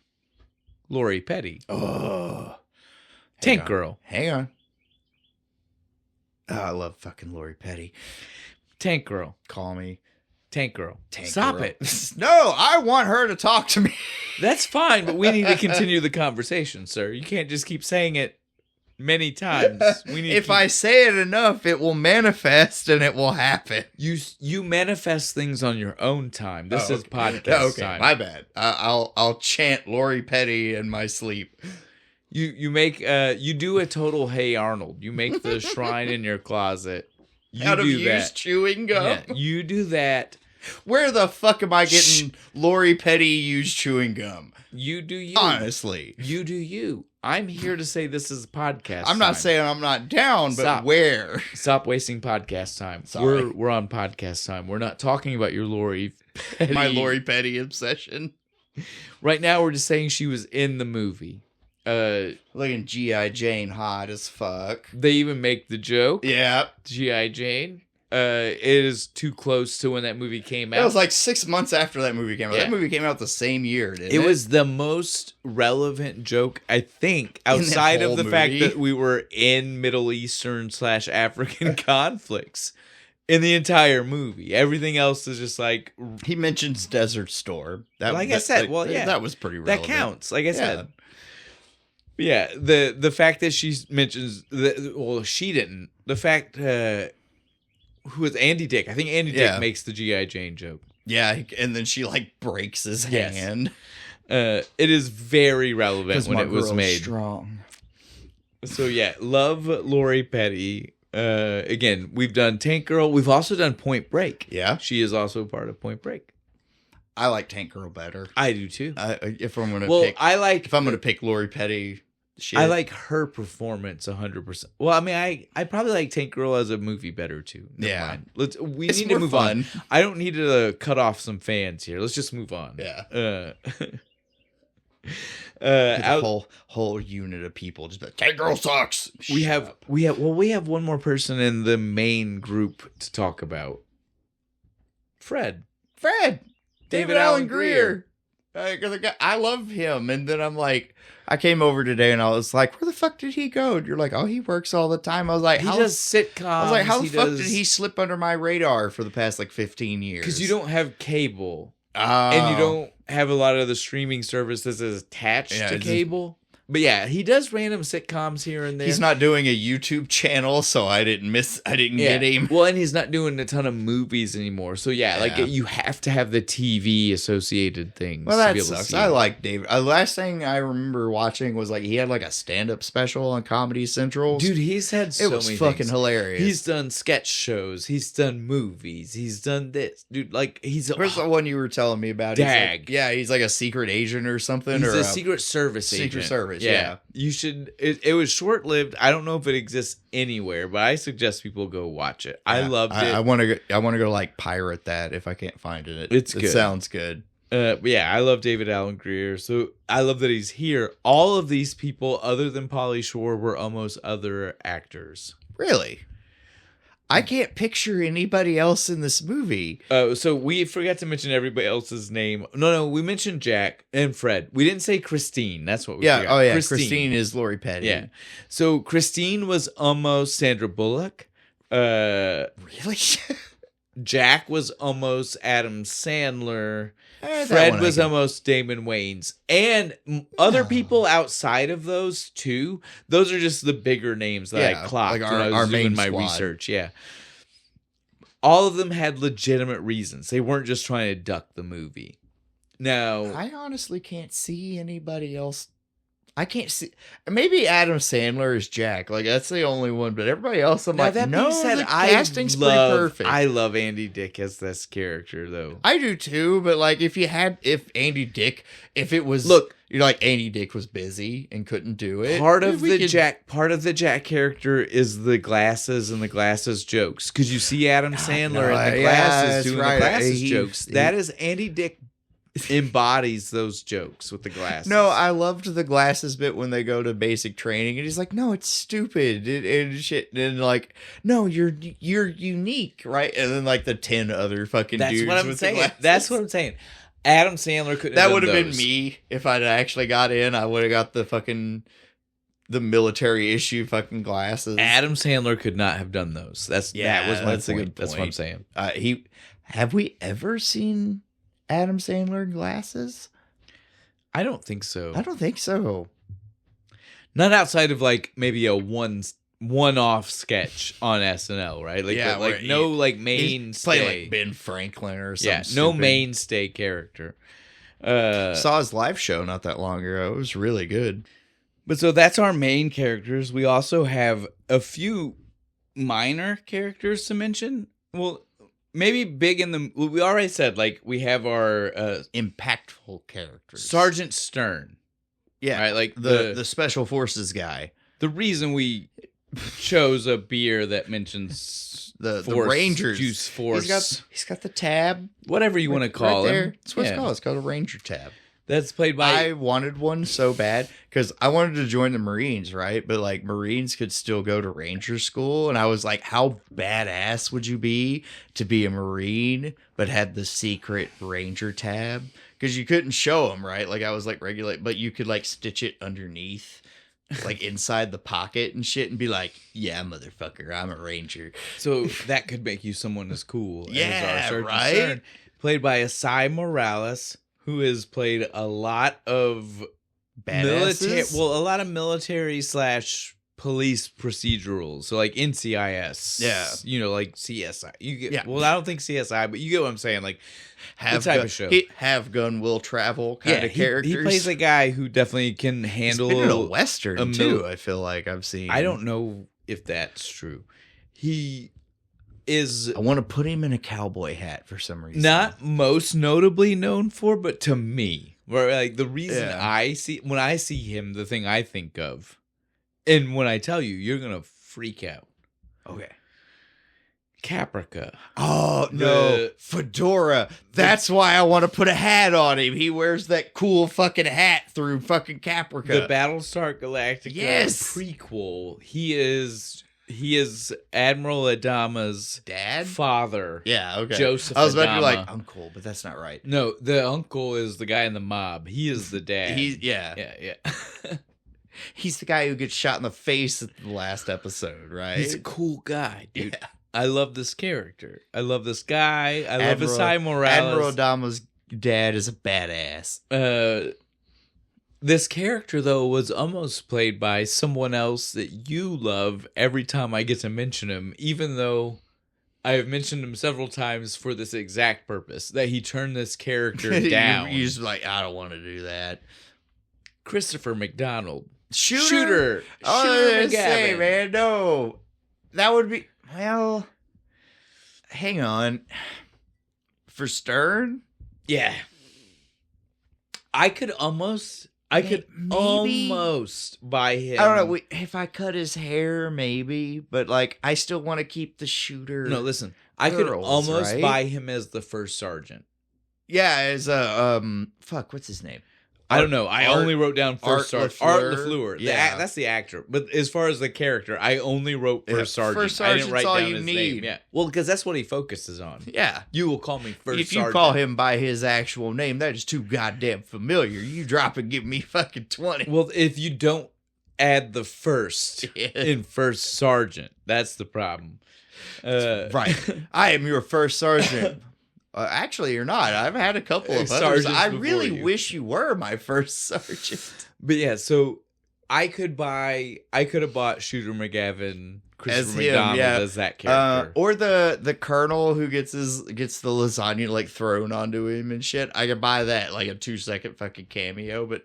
Lori Petty. Oh, Tank Girl. Hang on. Oh, I love fucking Lori Petty. Tank Girl. Call me. Tank Girl. Tank Stop Girl. it. No, I want her to talk to me. That's fine, but we need to continue the conversation, sir. You can't just keep saying it many times. We need If I say it enough, it will manifest and it will happen. you manifest things on your own time. This is podcast time. My bad. I'll chant Lori Petty in my sleep. You make you do a total Hey Arnold. You make the shrine in your closet. You Out of do used that. chewing gum. Yeah, you do that. Where the fuck am I getting Lori Petty used chewing gum? You do you. Honestly. You do you. I'm here to say this is a podcast. I'm not time. saying I'm not down, but Stop. where? Stop wasting podcast time. Sorry. We're on podcast time. We're not talking about your Lori Petty. My Lori Petty obsession. Right now, we're just saying she was in the movie. Looking G.I. Jane hot as fuck. They even make the joke. Yeah. G.I. Jane. It is too close to when that movie came out. It was like 6 months after that movie came out. Yeah. That movie came out the same year, didn't it? It was the most relevant joke, I think, outside of whole the fact movie. that we were in Middle Eastern / African conflicts in the entire movie. Everything else is just like, He mentions Desert Storm. Like I said, well, yeah. That was pretty relevant. that counts. Like I said. Yeah, the fact that she mentions she didn't. The fact who was Andy Dick? I think Andy Dick makes the G.I. Jane joke. Yeah, and then she like breaks his Yes. hand. It is very relevant when it was made. Strong. So yeah, love Lori Petty. Again, we've done Tank Girl. We've also done Point Break. Yeah, She is also part of Point Break. I like Tank Girl better. I do too. If I'm gonna Well, pick, if I'm gonna pick Lori Petty, shit. I like her performance 100%. Well, I mean, I probably like Tank Girl as a movie better too. Never mind. We It's need to more move fun. on. I don't need to cut off some fans here. Let's just move on. Yeah. A whole unit of people just be like, Tank Girl sucks. we have one more person in the main group to talk about. Fred. David Allen Greer. I love him. And then I'm like, I came over today and I was like, where the fuck did he go? And you're like, oh, he works all the time. I was like, He does sitcoms. I was like, how the fuck did he slip under my radar for the past like 15 years? Because you don't have cable. And you don't have a lot of the streaming services attached to it's cable. But yeah, he does random sitcoms here and there. He's not doing a YouTube channel, so I didn't get him. Well, and he's not doing a ton of movies anymore. So yeah, like you have to have the TV associated things. Well, that to be able sucks. to see I like David. Last thing I remember watching was like he had like a stand-up special on Comedy Central. Dude, he's had so many It was fucking things. hilarious. He's done sketch shows. He's done movies. He's done this. Dude, like he's Where's the one you were telling me about? Dag. He's like a secret agent or something. He's or a Secret Service agent. Secret Service, yeah. You should. It was short lived. I don't know if it exists anywhere, but I suggest people go watch it. I loved it. I want to go like pirate that if I can't find it. It's good. It sounds good. Yeah, I love David Allen Greer. So I love that he's here. All of these people, other than Pauly Shore, were almost other actors. Really? I can't picture anybody else in this movie. So we forgot to mention everybody else's name. No, we mentioned Jack and Fred. We didn't say Christine. That's what we forgot. Oh yeah, Christine is Lori Petty. Yeah. So Christine was almost Sandra Bullock. Really? Jack was almost Adam Sandler. That Fred one was almost Damon Wayans. And other people outside of those two, those are just the bigger names that I clocked like when I was doing main my squad. research. Yeah. All of them had legitimate reasons. They weren't just trying to duck the movie. Now, I honestly can't see anybody else. I can't see. Maybe Adam Sandler is Jack. Like that's the only one, but everybody else, I'm like, no. The casting's pretty perfect. I love Andy Dick as this character, though. I do too, but like if Andy Dick, if it was you're like Andy Dick was busy and couldn't do it. Part of the Jack character is the glasses and the glasses jokes, because you see Adam Sandler and the glasses doing the glasses jokes. That is Andy Dick. Embodies those jokes with the glasses. No, I loved the glasses bit when they go to basic training, and he's like, "No, it's stupid and shit." And like, "No, you're unique, right?" And then like the 10 other fucking dudes. That's what I'm with saying. The glasses. That's what I'm saying. Adam Sandler couldn't. That would have been me if I'd actually got in. I would have got the military issue fucking glasses. Adam Sandler could not have done those. That was my point. A good point. That's what I'm saying. Have we ever seen Adam Sandler in glasses? I don't think so. I don't think so. Not outside of like maybe a one-off sketch on SNL, right? Like, yeah, like no like mainstay. Play like Ben Franklin or something. Yeah, no mainstay character. Saw his live show not that long ago. It was really good. But so that's our main characters. We also have a few minor characters to mention. Well, maybe big in the... We already said, like, we have our... impactful characters. Sergeant Stern. Yeah. Right? Like the Special Forces guy. The reason we chose a beer that mentions the Rangers. Juice Force. He's got the tab. Whatever you want to call it. That's what it's called. It's called a Ranger tab. That's played by... I wanted one so bad because I wanted to join the Marines, right? But like Marines could still go to Ranger school. And I was like, how badass would you be to be a Marine, but had the secret Ranger tab? Because you couldn't show them, right? Like I was like regulate, but you could like stitch it underneath, like inside the pocket and shit and be like, yeah, motherfucker, I'm a Ranger. So that could make you someone as cool as Yeah, our Sergeant right? Stern. Played by Asai Morales, who has played a lot of Badasses? a lot of military / police procedurals. So like NCIS. Yeah. You know, like CSI. You get Yeah. Well, I don't think CSI, but you get what I'm saying. Like Have type gun, of show. Have gun will travel kind of characters. He plays a guy who definitely can handle He's been in a Western too, I feel like I've seen. I don't know if that's true. He is... I want to put him in a cowboy hat for some reason. Not most notably known for, but to me, where like the reason Yeah. when I see him, the thing I think of, and when I tell you, you're gonna freak out. Okay. Caprica. Oh no, fedora. That's why I want to put a hat on him. He wears that cool fucking hat through fucking Caprica. The Battlestar Galactica Yes. prequel. He is Admiral Adama's dad, father. Yeah, okay. Joseph I was about to Adama. be like uncle, but that's not right. No, the uncle is the guy in the mob. He is the dad. Yeah. He's the guy who gets shot in the face at the last episode, right? He's a cool guy, dude. Yeah. I love this character. I love this guy. I love Asai Morales. Admiral Adama's dad is a badass. This character, though, was almost played by someone else that you love every time I get to mention him, even though I have mentioned him several times for this exact purpose, that he turned this character down. You're just like, I don't want to do that. Christopher McDonald. Shooter. Shooter Oh, McGavin. say, man, no. That would be, well, hang on. For Stern? Yeah. I could almost buy him. I don't know. If I cut his hair, maybe. But, like, I still want to keep the Shooter. No, listen. I could girls, almost right? buy him as the first sergeant. Yeah, as fuck, what's his name? I don't know. I only wrote down first sergeant. Art Lafleur. LaFleur. Yeah. That's the actor. But as far as the character, I only wrote first sergeant. First I didn't sergeant's write all down you his need. name. Yeah. Well, because that's what he focuses on. Yeah. You will call me first If you sergeant. call him by his actual name, that is too goddamn familiar. You drop and give me fucking 20. Well, if you don't add the first Yeah. in first sergeant, that's the problem. Right. I am your first sergeant. Actually, you're not. I've had a couple of others. Sergeants I before really you. wish you were my first sergeant. But yeah, so I could have bought Shooter McGavin, Christopher McDonald as that character. Or the colonel who gets the lasagna like thrown onto him and shit. I could buy that, like a 2-second fucking cameo, but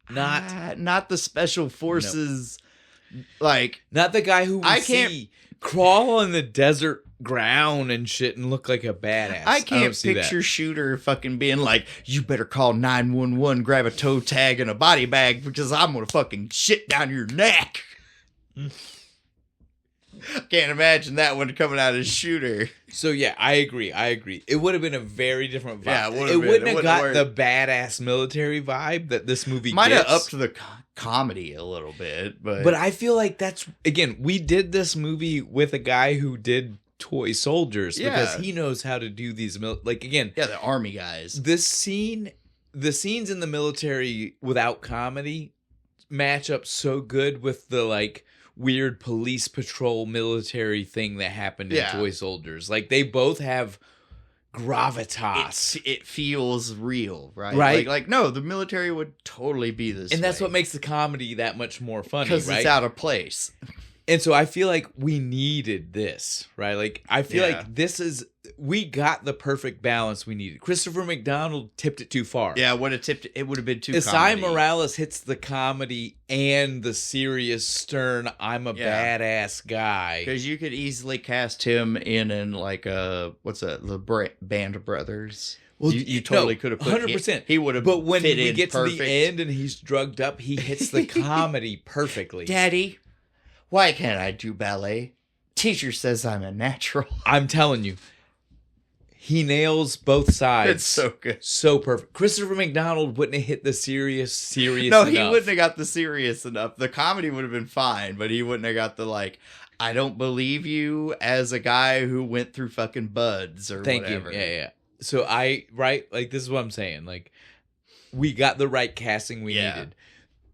not the special forces. Like, not the guy who we I can't- see crawl on the desert ground and shit and look like a badass. I can't don't see picture that. Shooter fucking being like, you better call 911, grab a toe tag and a body bag because I'm gonna fucking shit down your neck. Can't imagine that one coming out of Shooter. So yeah, I agree. It would have been a very different vibe. Yeah, it would've it been. wouldn't It have wouldn't got work. the badass military vibe that this movie Might have gets. upped the comedy a little bit, But I feel like that's, again, we did this movie with a guy who did toy soldiers because he knows how to do these again, yeah, the army guys. the scenes in the military without comedy match up so good with the like weird police patrol military thing that happened in Yeah. Toy Soldiers. Like they both have gravitas. It feels real, right? Right. Like no, the military would totally be this, And that's what makes the comedy that much more funny, because right? it's out of place. And so I feel like we needed this, right? Like I feel Yeah. like we got the perfect balance we needed. Christopher McDonald tipped it too far. Yeah, would have tipped. It would have been too. Isai comedy. Morales hits the comedy and the serious, stern, I'm a badass guy. Because you could easily cast him in like the Band of Brothers. Well, you totally could have put 100%. He would have. But when fit we in get perfect. to the end and he's drugged up, he hits the comedy perfectly. Daddy, why can't I do ballet? Teacher says I'm a natural. I'm telling you, he nails both sides. It's so good. So perfect. Christopher McDonald wouldn't have hit the serious No, enough. he wouldn't have got the serious enough. The comedy would have been fine, but he wouldn't have got the like, I don't believe you as a guy who went through fucking buds or Thank whatever. you. Yeah. So like this is what I'm saying. Like we got the right casting we needed.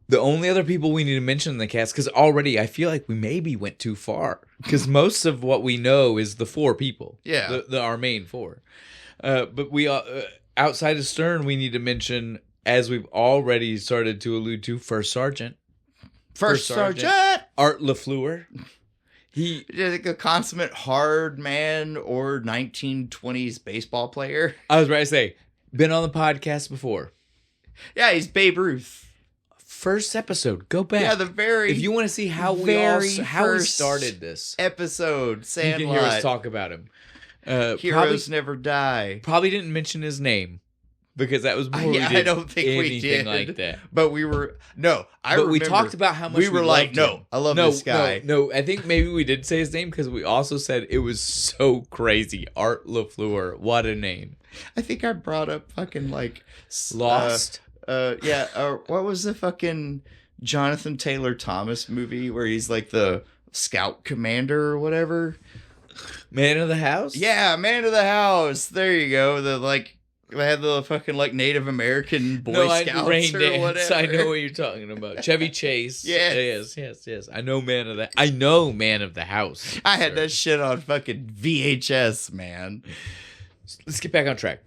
The only other people we need to mention in the cast, because already I feel like we maybe went too far. Because most of what we know is the 4 people. Yeah. Our main 4. But we outside of Stern, we need to mention, as we've already started to allude to, First Sergeant. First Sergeant! Art LaFleur. He Like a consummate hard man or 1920s baseball player. I was about to say, been on the podcast before. Yeah, he's Babe Ruth. First episode, go back. Yeah, the very if you want to see how we first started this episode, you Sandlot. can hear us talk about him. Heroes never die. Probably didn't mention his name because that was before we I did don't think we anything did. like that. But we were we talked about how much we were like, loved no, him. I love this guy. No, I think maybe we did say his name because we also said it was so crazy. Art LaFleur, what a name. I think I brought up fucking like Lost. What was the fucking Jonathan Taylor Thomas movie where he's like the scout commander or whatever? Man of the House? Yeah, Man of the House. There you go. They had the fucking like Native American Boy Scouts Rain or Dance. whatever. I know what you're talking about. Chevy Chase. Yes. Yes. I know Man of the House. I had that shit on fucking VHS, man. Let's get back on track.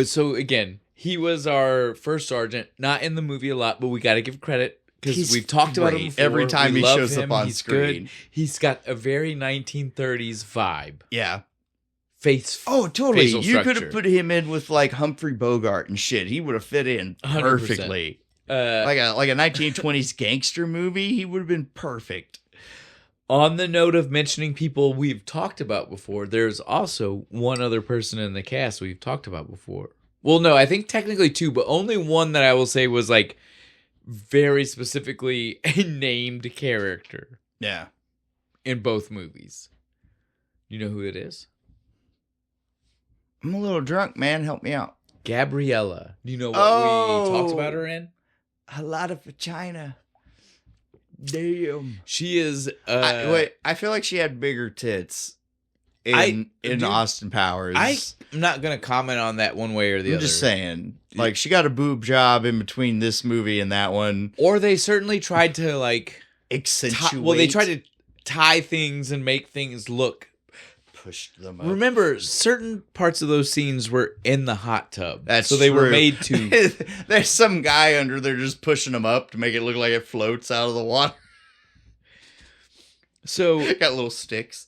So again, He was our first sergeant, not in the movie a lot, but we got to give credit because He's we've talked about him great. before. Every time We he love shows up him. on He's screen. good. He's got a very 1930s vibe. Yeah. Face. Oh, totally. Facial You could structure. have put him in with like Humphrey Bogart and shit. He would have fit in 100%. perfectly. Like a 1920s gangster movie, he would have been perfect. On the note of mentioning people we've talked about before, there's also one other person in the cast we've talked about before. Well, no, I think technically two, but only one that I will say was like very specifically a named character Yeah. in both movies. You know who it is? I'm a little drunk, man. Help me out. Gabriella. Do you know what we talked about her in? A lot of vagina. Damn. She is. I feel like she had bigger tits in Austin Powers. I'm not gonna comment on that one way or the other. I'm just saying, like, she got a boob job in between this movie and that one. Or they certainly tried to like Accentuate. they tried to tie things and make things look. Pushed them up. Remember, certain parts of those scenes were in the hot tub. That's so they were true. made to. There's some guy under there just pushing them up to make it look like it floats out of the water. So Got little sticks.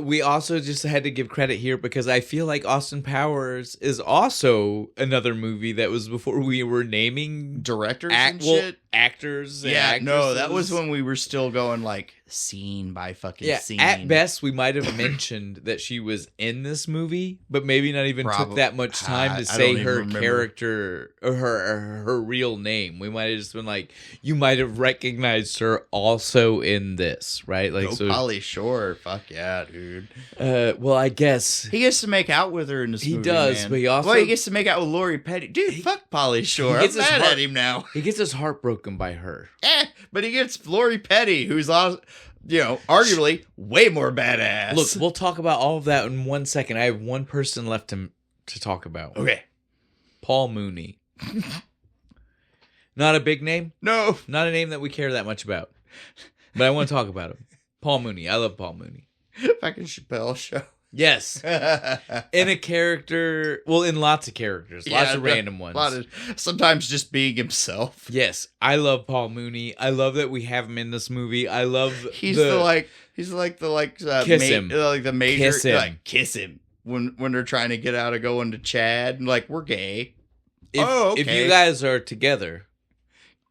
we also just had to give credit here because I feel like Austin Powers is also another movie that was before we were naming Directors and shit. actors. And Yeah, no, that was actresses. when we were still going like scene by fucking scene. At best, we might have mentioned that she was in this movie, but maybe not even took that much time to say don't her even remember. character or her real name. We might have just been like, you might have recognized her also in this, right? Like, Go Pauly Shore. Fuck yeah, dude. well, I guess He gets to make out with her in this He movie, does, man. but he also- Well, he gets to make out with Lori Petty. Dude, fuck Pauly Shore. I'm gets his mad heart- at him now. he gets his heart broken by her. But he gets Lori Petty, who's, arguably way more badass. Look, we'll talk about all of that in 1 second. I have one person left to talk about. Okay. Paul Mooney. Not a big name. No. Not a name that we care that much about. But I want to talk about him. Paul Mooney. I love Paul Mooney. Fucking Chappelle Show. Yes. In a character, well, in lots of characters. Lots of random ones. Sometimes just being himself. Yes. I love Paul Mooney. I love that we have him in this movie. I love He's the like kiss him. like the major Kiss him. like kiss him when they're trying to get out of going to Chad and like we're gay. If you guys are together,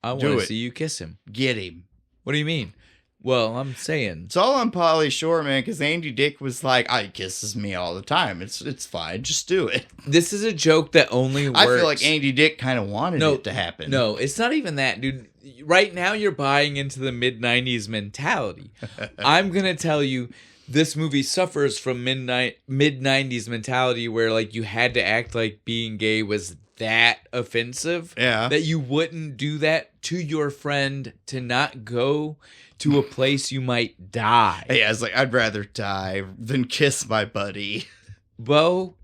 I want Do to it. see you kiss him. Get him. What do you mean? Well, I'm saying It's all on Pauly Shore, man, because Andy Dick was like, he kisses me all the time. It's fine. Just do it. this is a joke that only works. I feel like Andy Dick kind of wanted it to happen. No, it's not even that, dude. Right now, you're buying into the mid-90s mentality. I'm going to tell you, this movie suffers from mid-90s mentality where, like, you had to act like being gay was that offensive. Yeah. That you wouldn't do that to your friend to not go to a place you might die. Yeah, it's like, I'd rather die than kiss my buddy. Bo,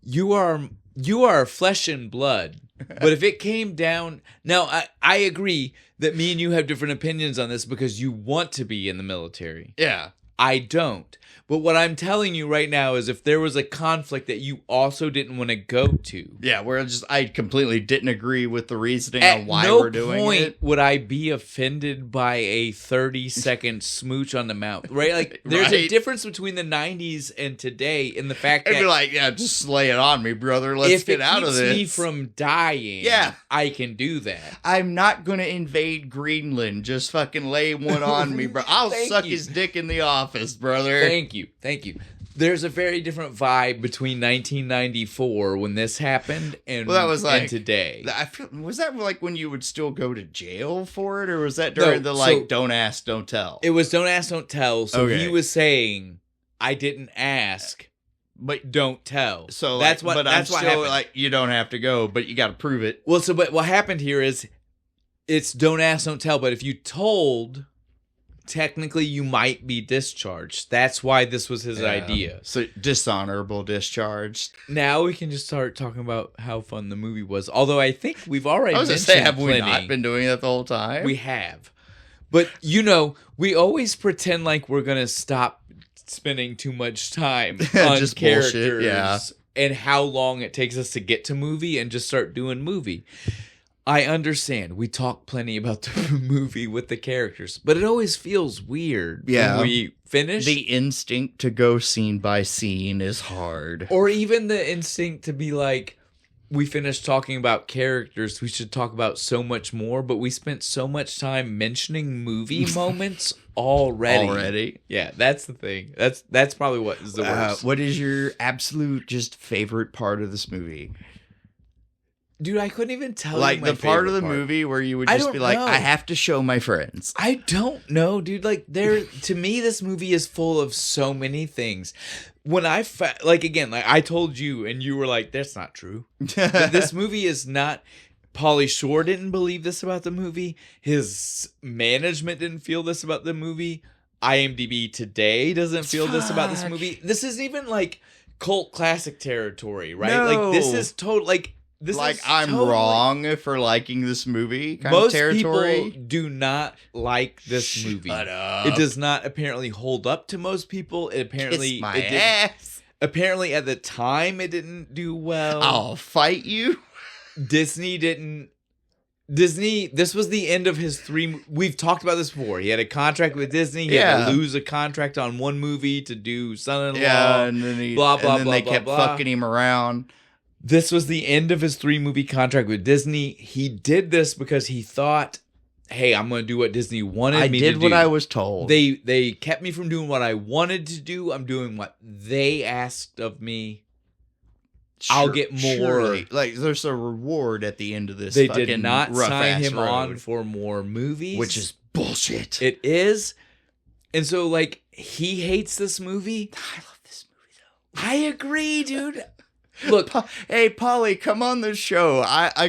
you are flesh and blood. But if it came down... Now, I agree that me and you have different opinions on this because you want to be in the military. Yeah. I don't. But what I'm telling you right now is if there was a conflict that you also didn't want to go to... Yeah, where I completely didn't agree with the reasoning At on why no we're doing point it. would I be offended by a 30-second smooch on the mouth, right? Like, there's a Right. difference between the 90s and today in the fact I'd that be like, yeah, just lay it on me, brother. Let's get out of if this. it keeps me from dying, Yeah. I can do that. I'm not going to invade Greenland. Just fucking lay one on me, bro. I'll Thank suck you. his dick in the office, brother. Thank you. There's a very different vibe between 1994 when this happened and, Well, that was like- and today. Was that like when you would still go to jail for it, or was that during No, the like so- don't ask, don't tell? It was don't ask, don't tell. So Okay. he was saying, I didn't ask, But don't tell. so that's like, what But that's I'm what still happened. like, you don't have to go, but you got to prove it. Well, so but what happened here is it's don't ask, don't tell. But if you told, technically you might be discharged. That's why this was his Yeah. idea. So dishonorable discharge. Now we can just start talking about how fun the movie was. Although I think we've already I was gonna mentioned say, have we plenty. not been doing that the whole time? We have. But, we always pretend like we're going to stop spending too much time on Just characters bullshit, yeah. and how long it takes us to get to movie and just start doing movie. I understand. We talk plenty about the movie with the characters, but it always feels weird when we finish. The instinct to go scene by scene is hard. Or even the instinct to be like, we finished talking about characters, we should talk about so much more, but we spent so much time mentioning movie moments already. Yeah, that's the thing. That's probably what is the worst. What is your absolute just favorite part of this movie? Dude, I couldn't even tell like you my the part of the part. movie where you would just be like, I have to show my friends. I don't know, dude. Like, to me, this movie is full of so many things. When again, like I told you, and you were like, that's not true. But this movie is not. Pauly Shore didn't believe this about the movie. His management didn't feel this about the movie. IMDb today doesn't feel this about this movie. This isn't even like cult classic territory, right? No. Like, this is total, like, this like is I'm totally, wrong for liking this movie kind most of territory. people do not like this movie. Shut up. It does not apparently hold up to most people. It apparently Kiss my ass. Apparently at the time it didn't do well. I'll fight you. Disney, this was the end of his we've talked about this before. He had a contract with Disney. He had to lose a contract on one movie to do Son-in-Law. Yeah, and then they kept fucking him around. This was the end of his 3-movie contract with Disney. He did this because he thought, hey, I'm going to do what Disney wanted me to do. I did what I was told. They kept me from doing what I wanted to do. I'm doing what they asked of me. I'll get more. Surely. Like, there's a reward at the end of this. They did not sign him road, on for more movies. which is bullshit. It is. And so, like, he hates this movie. I love this movie, though. I agree, dude. Look, hey, Pauly, come on the show.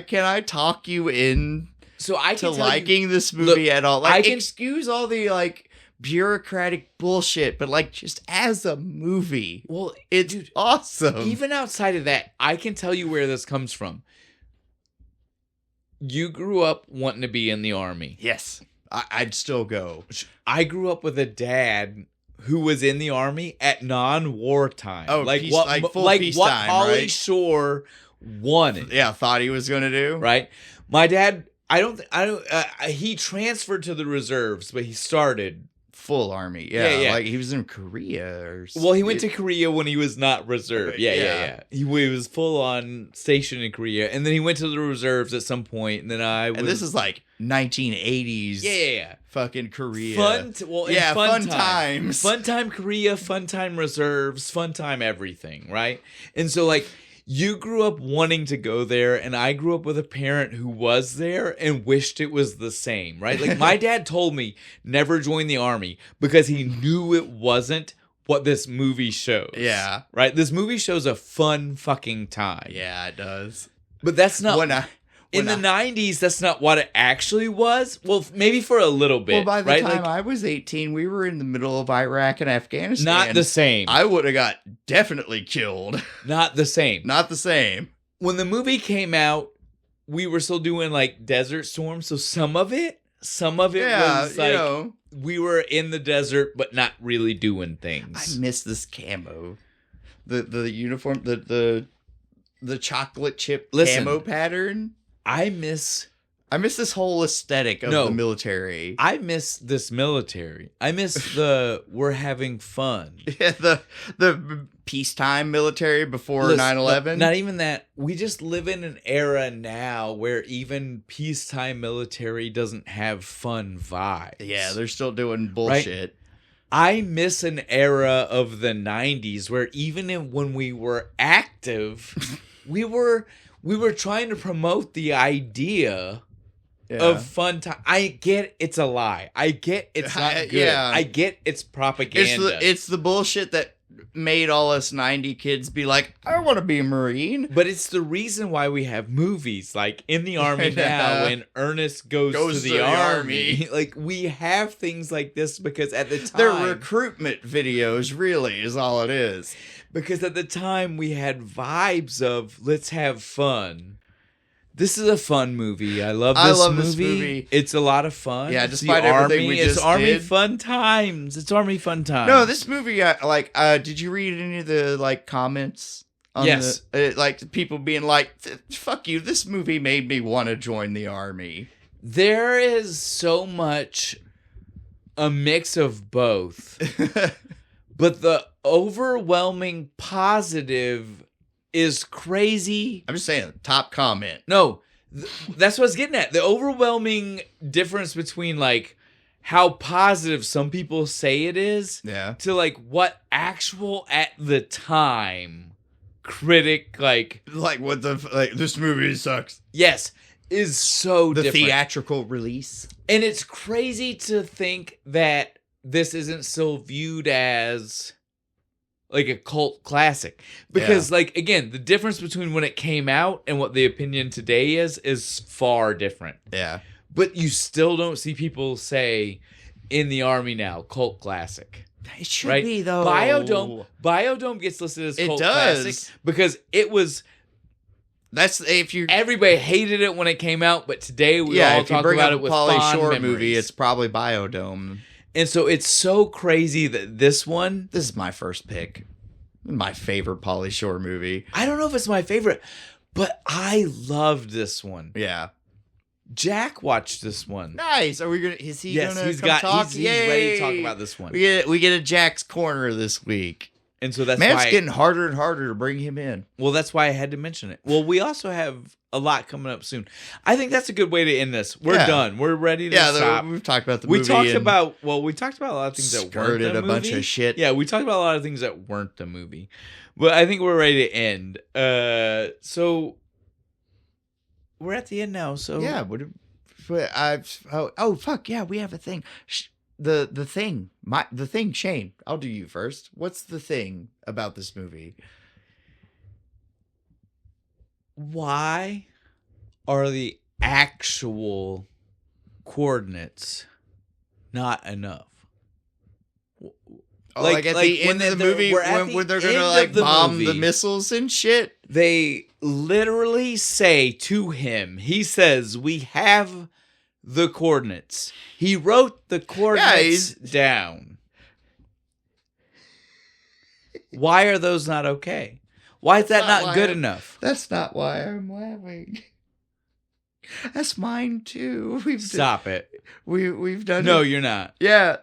Can I talk you in to liking this movie at all? Like, excuse all the like bureaucratic bullshit, but like just as a movie, well, it's awesome. Even outside of that, I can tell you where this comes from. You grew up wanting to be in the army. Yes, I'd still go. I grew up with a dad who was in the army at non-war time. Oh, like peace, what? like full like peacetime, what Pauly right? Shore wanted. Yeah, thought he was gonna do. Right. My dad. He transferred to the reserves, but he started full army. Yeah. Like he was in Korea or something. Well, he went to Korea when he was not reserve. Yeah. He was full on stationed in Korea, and then he went to the reserves at some point, and then And this is like 1980s. Yeah. Fucking Korea. Fun times. Fun time Korea, fun time reserves, fun time everything, right? And so, like, you grew up wanting to go there, and I grew up with a parent who was there and wished it was the same, right? Like, my dad told me never join the army because he knew it wasn't what this movie shows. Yeah. Right? This movie shows a fun fucking time. Yeah, it does. But that's not... In the 90s, that's not what it actually was. Well, maybe for a little bit. Well, by the right? time I was 18, we were in the middle of Iraq and Afghanistan. Not the same. I would have got definitely killed. Not the same. Not the same. When the movie came out, we were still doing like Desert Storm. So some of it was like we were in the desert, but not really doing things. I miss this camo. The uniform, the chocolate chip camo pattern. I miss this whole aesthetic of the military. I miss this military. I miss the we're having fun. Yeah, the peacetime military before 9/11. Not even that. We just live in an era now where even peacetime military doesn't have fun vibes. Yeah, they're still doing bullshit. Right? I miss an era of the 90s where even when we were active, we were trying to promote the idea of fun time. I get it's a lie. I get it's not good. Yeah. I get it's propaganda. It's the bullshit that made all us 90 kids be like, I want to be a Marine. But it's the reason why we have movies like In the Army Now when Ernest goes to the army. Like, we have things like this because at the time... They're recruitment videos, really, is all it is. Because at the time we had vibes of let's have fun. This is a fun movie. I love this movie. It's a lot of fun. Yeah, despite everything we just It's Army did. fun times. It's Army fun times. No, this movie, did you read any of the comments Yes. Like people being like, fuck you, this movie made me want to join the army. There is so much a mix of both. But the overwhelming positive is crazy. I'm just saying, top comment. No, that's what I was getting at. The overwhelming difference between like how positive some people say it is to like what actual at the time critic like what the like this movie sucks. Yes, is so the different. theatrical release. And it's crazy to think that this isn't still viewed as like a cult classic. Because like again, the difference between when it came out and what the opinion today is far different. Yeah. But you still don't see people say in the army now, cult classic. It should be though. Biodome gets listed as cult does. classic because it was. That's if you. Everybody hated it when it came out, but today we all talk about it with Pauly fond Shore memories. movie. It's probably Biodome. And so it's so crazy that this one. This is my first pick. My favorite Pauly Shore movie. I don't know if it's my favorite, but I loved this one. Yeah. Jack watched this one. Nice. Are we gonna? Is he gonna he's come talk? He's ready to talk about this one. We get a Jack's Corner this week. And so that's why it's getting harder and harder to bring him in. Well, that's why I had to mention it. Well, we also have a lot coming up soon. I think that's a good way to end this. We're done. We're ready to stop. We've talked about the movie. We talked about a lot of things that weren't the movie. Bunch of shit. Yeah, we talked about a lot of things that weren't the movie. But I think we're ready to end. So we're at the end now. So yeah, fuck yeah, we have a thing. The thing, Shane. I'll do you first. What's the thing about this movie? Why are the actual coordinates not enough? Like at the end of the movie when they're gonna like bomb the missiles and shit? They literally say to him, he says, "We have the coordinates." He wrote the coordinates down. Why are those not okay? Why is that not good enough? That's not why I'm laughing. That's mine too. Stop it. We've done. No, you're not. Yeah,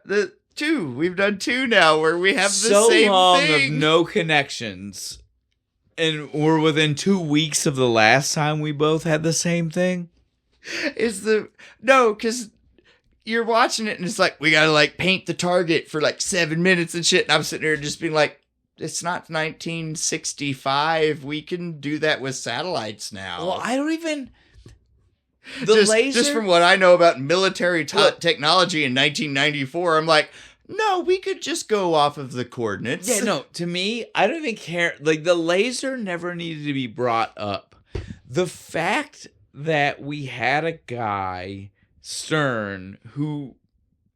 two. We've done two now where we have the same thing. So long of no connections, and we're within 2 weeks of the last time we both had the same thing. Because you're watching it and it's like we gotta like paint the target for like 7 minutes and shit, and I'm sitting there just being like, it's not 1965. We can do that with satellites now. Well, I don't even. Just from what I know about military technology in 1994, I'm like, no, we could just go off of the coordinates. Yeah, no, to me, I don't even care. Like, the laser never needed to be brought up. The fact that we had a guy, Stern, who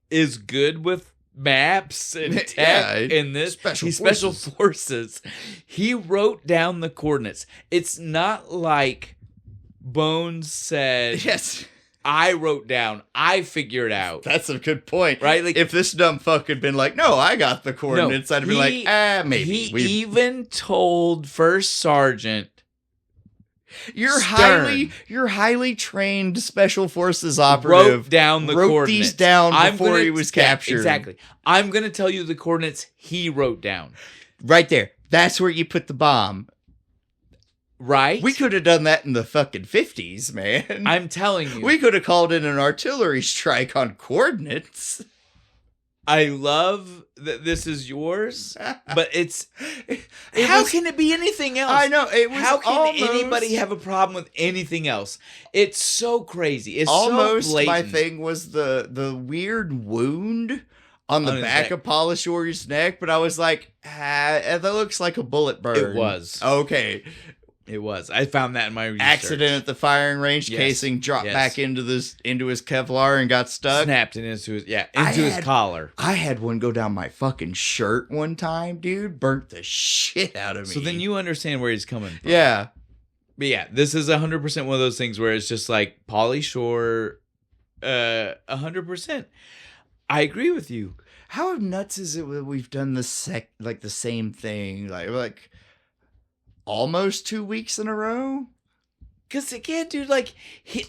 is good with maps and tech in this. Special forces. He wrote down the coordinates. It's not like Bones said, yes, I wrote down, I figured out. That's a good point. Right? Like, if this dumb fuck had been like, no, I got the coordinates, I'd be like, maybe. He even told First Sergeant, Your highly trained special forces operative wrote down the coordinates. These down before he was captured. Exactly. I'm going to tell you the coordinates he wrote down. Right there. That's where you put the bomb. Right? We could have done that in the fucking 50s, man. I'm telling you. We could have called in an artillery strike on coordinates. I love that this is yours, but how can it be anything else? I know. How can anybody have a problem with anything else? It's so crazy. It's almost so blatant. My thing was the weird wound on the back of Pauly Shore's neck, but I was like, that looks like a bullet burn. It was. Okay. It was. I found that in my research. Accident at the firing range. Casing dropped back into his Kevlar and got stuck. Snapped it into his collar. I had one go down my fucking shirt one time, dude. Burnt the shit out of me. So then you understand where he's coming from. Yeah. But yeah, this is 100% one of those things where it's just like Pauly Shore, 100%. I agree with you. How nuts is it that we've done the same thing? Like almost 2 weeks in a row. Because again, dude, like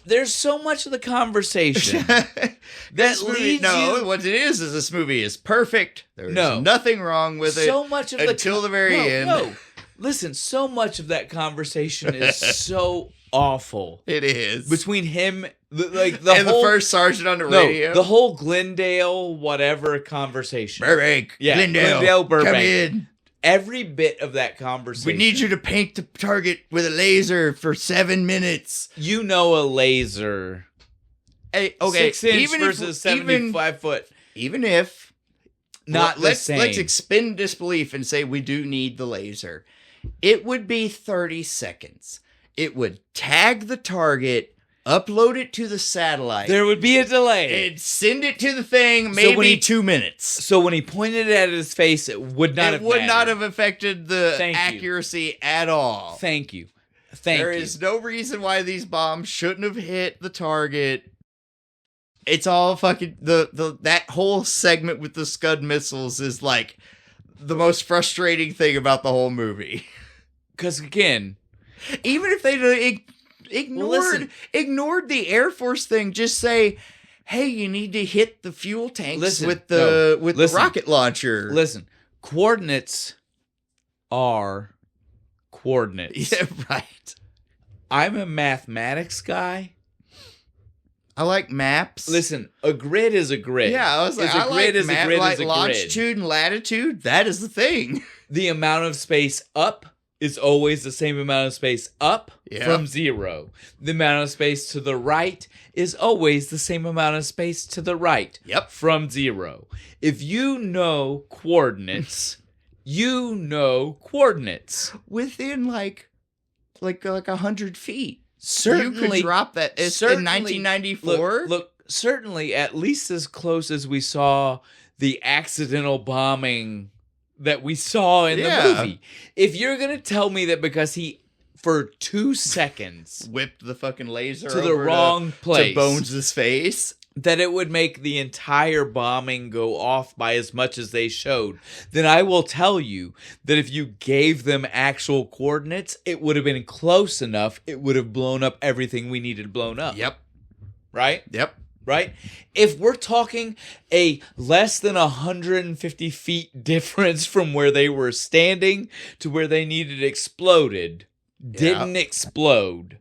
there's so much of the conversation that leads you. What it is this movie is perfect. There's No. nothing wrong with it. So much of until the very end. No, listen, so much of that conversation is so awful. It is Between him, the first sergeant on the radio. the whole Glendale whatever conversation. Burbank, Glendale, Burbank. come in. Every bit of that conversation. We need you to paint the target with a laser for 7 minutes. You know a laser. Hey, okay, 6 inch versus 75 foot. Even if Not the same. Let's expend disbelief and say we do need the laser. It would be 30 seconds. It would tag the target, upload it to the satellite. There would be a delay. And send it to the thing, maybe 2 minutes. So when he pointed it at his face, it would not have mattered. not have affected the accuracy at all. Thank you. There is no reason why these bombs shouldn't have hit the target. It's all fucking that whole segment with the Scud missiles is like the most frustrating thing about the whole movie. Because again, even if they ignored the Air Force thing, just say, "Hey, you need to hit the fuel tanks with the rocket launcher." Listen, coordinates are coordinates. Yeah, right. I'm a mathematics guy. I like maps. Listen, a grid is a grid. Yeah, I was like, a grid is a grid. Longitude and latitude. That is the thing. The amount of space up is always the same amount of space up from 0. The amount of space to the right is always the same amount of space to the right from 0. If you know coordinates, you know coordinates. Within like 100 feet. Certainly. You could drop that. It's in 1994. Look, certainly at least as close as we saw the accidental bombing that we saw in the movie. If you're going to tell me that because he, for 2 seconds, whipped the fucking laser to the wrong place to Bones' face, that it would make the entire bombing go off by as much as they showed, then I will tell you that if you gave them actual coordinates, it would have been close enough. It would have blown up everything we needed blown up. Yep. Right? Yep. Right? If we're talking a less than 150 feet difference from where they were standing to where they needed exploded, didn't explode,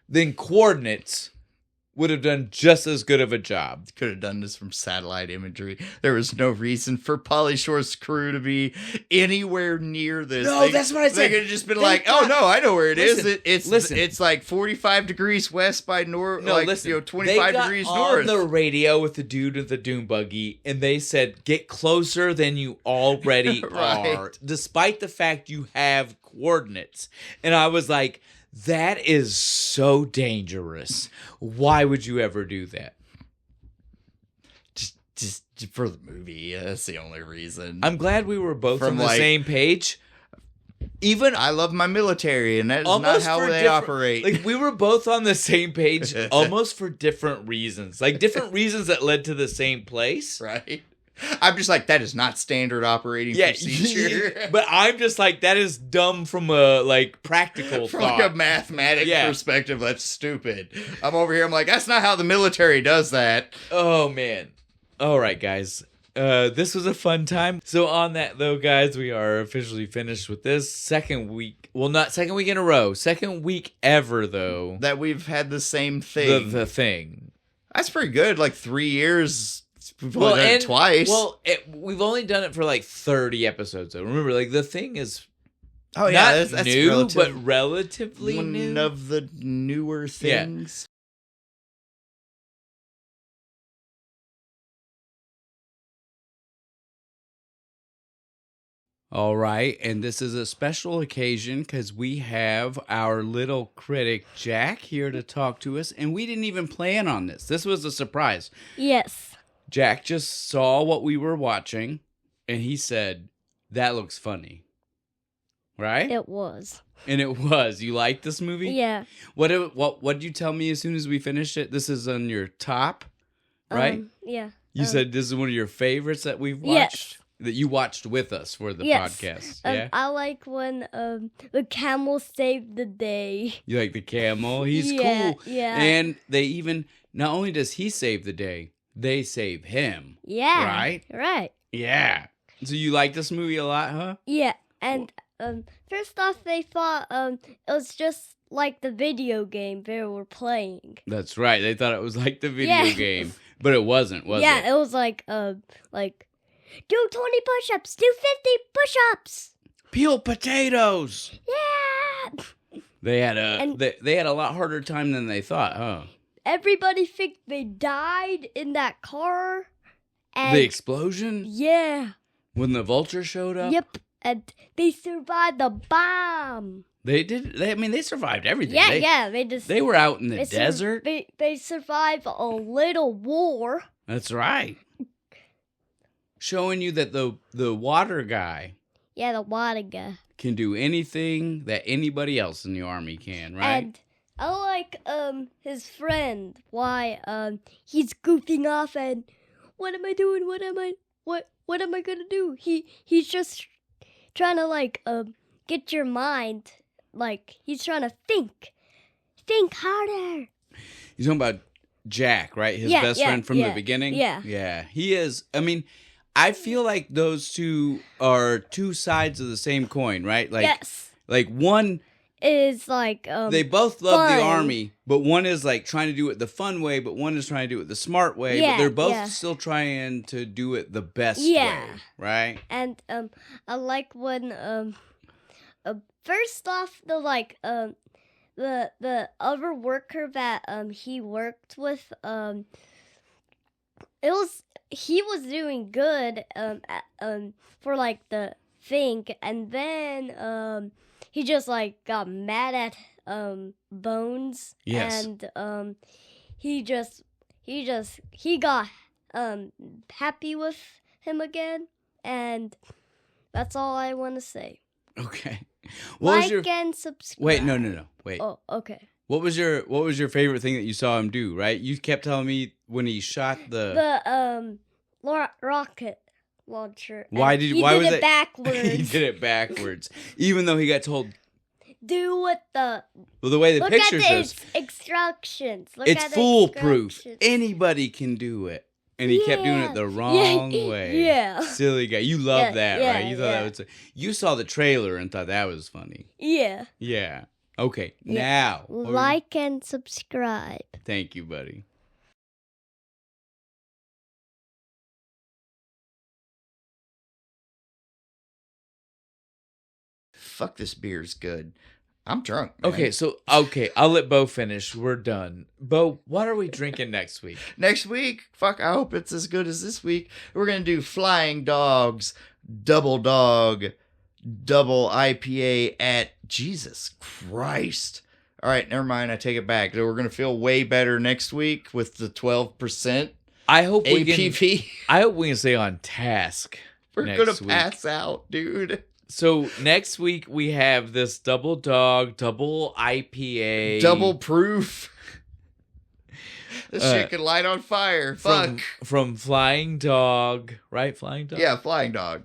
then coordinates would have done just as good of a job. Could have done this from satellite imagery. There was no reason for Pauly Shore's crew to be anywhere near this. No, that's what I said. They could have just been like, "Oh no, I know where it is. It's like 45 degrees west by north. No, 25 degrees north." They got on the radio with the dude with the doom buggy, and they said, "Get closer than you already are, despite the fact you have coordinates." And I was like, that is so dangerous. Why would you ever do that? Just for the movie. That's the only reason. I'm glad we were both on the same page. Even I love my military, and that is not how they operate. Like, we were both on the same page, almost for different reasons. Like, different reasons that led to the same place. Right. I'm just like, that is not standard operating procedure. But I'm just like, that is dumb from a practical from thought. Like a mathematic perspective. That's stupid. I'm over here. I'm like, that's not how the military does that. Oh man. All right, guys. This was a fun time. So on that though, guys, we are officially finished with this second week. Well, not second week in a row. Second week ever though. That we've had the same thing. The thing. That's pretty good. Like 3 years. We've only done it twice. Well, we've only done it for 30 episodes. Though. Remember, the thing is not that's new, but relatively new. One of the newer things. All right, and this is a special occasion because we have our little critic, Jack, here to talk to us, and we didn't even plan on this. This was a surprise. Yes. Jack just saw what we were watching, and he said, "That looks funny." Right? It was. And it was. You liked this movie? Yeah. What did you tell me as soon as we finished it? This is on your top, right? Yeah. You said this is one of your favorites that we've watched? Yes. that you watched with us for the Yes. podcast. I like when the camel saved the day. You like the camel? He's Yeah, cool. yeah. And they even, not only does he save the day, they save him. Yeah. Right? Right. Yeah. So you like this movie a lot, huh? Yeah. And first off, they thought it was just like the video game they were playing. That's right. They thought it was like the video Yeah. game, but it wasn't, was Yeah, it? it was like do 20 push-ups, do 50 push-ups. Peel potatoes. Yeah. They had And- they had a lot harder time than they thought, huh? Everybody think they died in that car. And The explosion yeah. when the vulture showed up. Yep. And they survived the bomb. They did. They survived everything. Yeah, They were out in the they sur- desert. They survived a little war. That's right. Showing you that the water guy Yeah, the water guy. can do anything that anybody else in the army can, right? And I like his friend. Why he's goofing off and what am I doing? What am I gonna do? He's just trying to get your mind. Like he's trying to think harder. You're talking about Jack, right? His Yeah, best yeah, friend from yeah, the beginning? yeah. Yeah. He is. I mean, I feel like those two are two sides of the same coin, right? Yes, Like one, is like they both love the fun. army, but one is like trying to do it the fun way, but one is trying to do it the smart way. Yeah, but they're both yeah. still trying to do it the best Yeah. way, right? And I like when first off the other worker that he worked with he was doing good for like the thing, and then he just like got mad at Bones. Yes. And he got happy with him again, and that's all I want to say. Okay. What was your and subscribe. Wait, no. Wait. Oh, okay. What was your favorite thing that you saw him do, right? You kept telling me when he shot The rocket launcher. Why And did- he why did was it it- backwards? he did it backwards. Even though he got told, Do what the well, the way the look picture at shows, the instructions. Look it's at the foolproof. instructions. Anybody can do it. And he kept doing it the wrong way. Yeah. Silly guy. You love Yeah, that, yeah, right? You thought yeah. that was you saw the trailer and thought that was funny. Yeah. Yeah. Okay. Yeah. Now. what were you- Like and subscribe. Thank you, buddy. Fuck, this beer's good. I'm drunk. Man. Okay, I'll let Bo finish. We're done. Bo, what are we drinking next week? Next week, fuck, I hope it's as good as this week. We're going to do Flying Dogs, Double Dog, Double IPA at Jesus Christ. All right, never mind. I take it back. We're going to feel way better next week with the 12% I hope we APV. can stay on task. We're next going to week. pass out, dude. So next week we have this double dog, double IPA, Double proof. This shit could light on fire. Fuck. from Flying Dog, right? Flying Dog. Yeah, Flying Dog.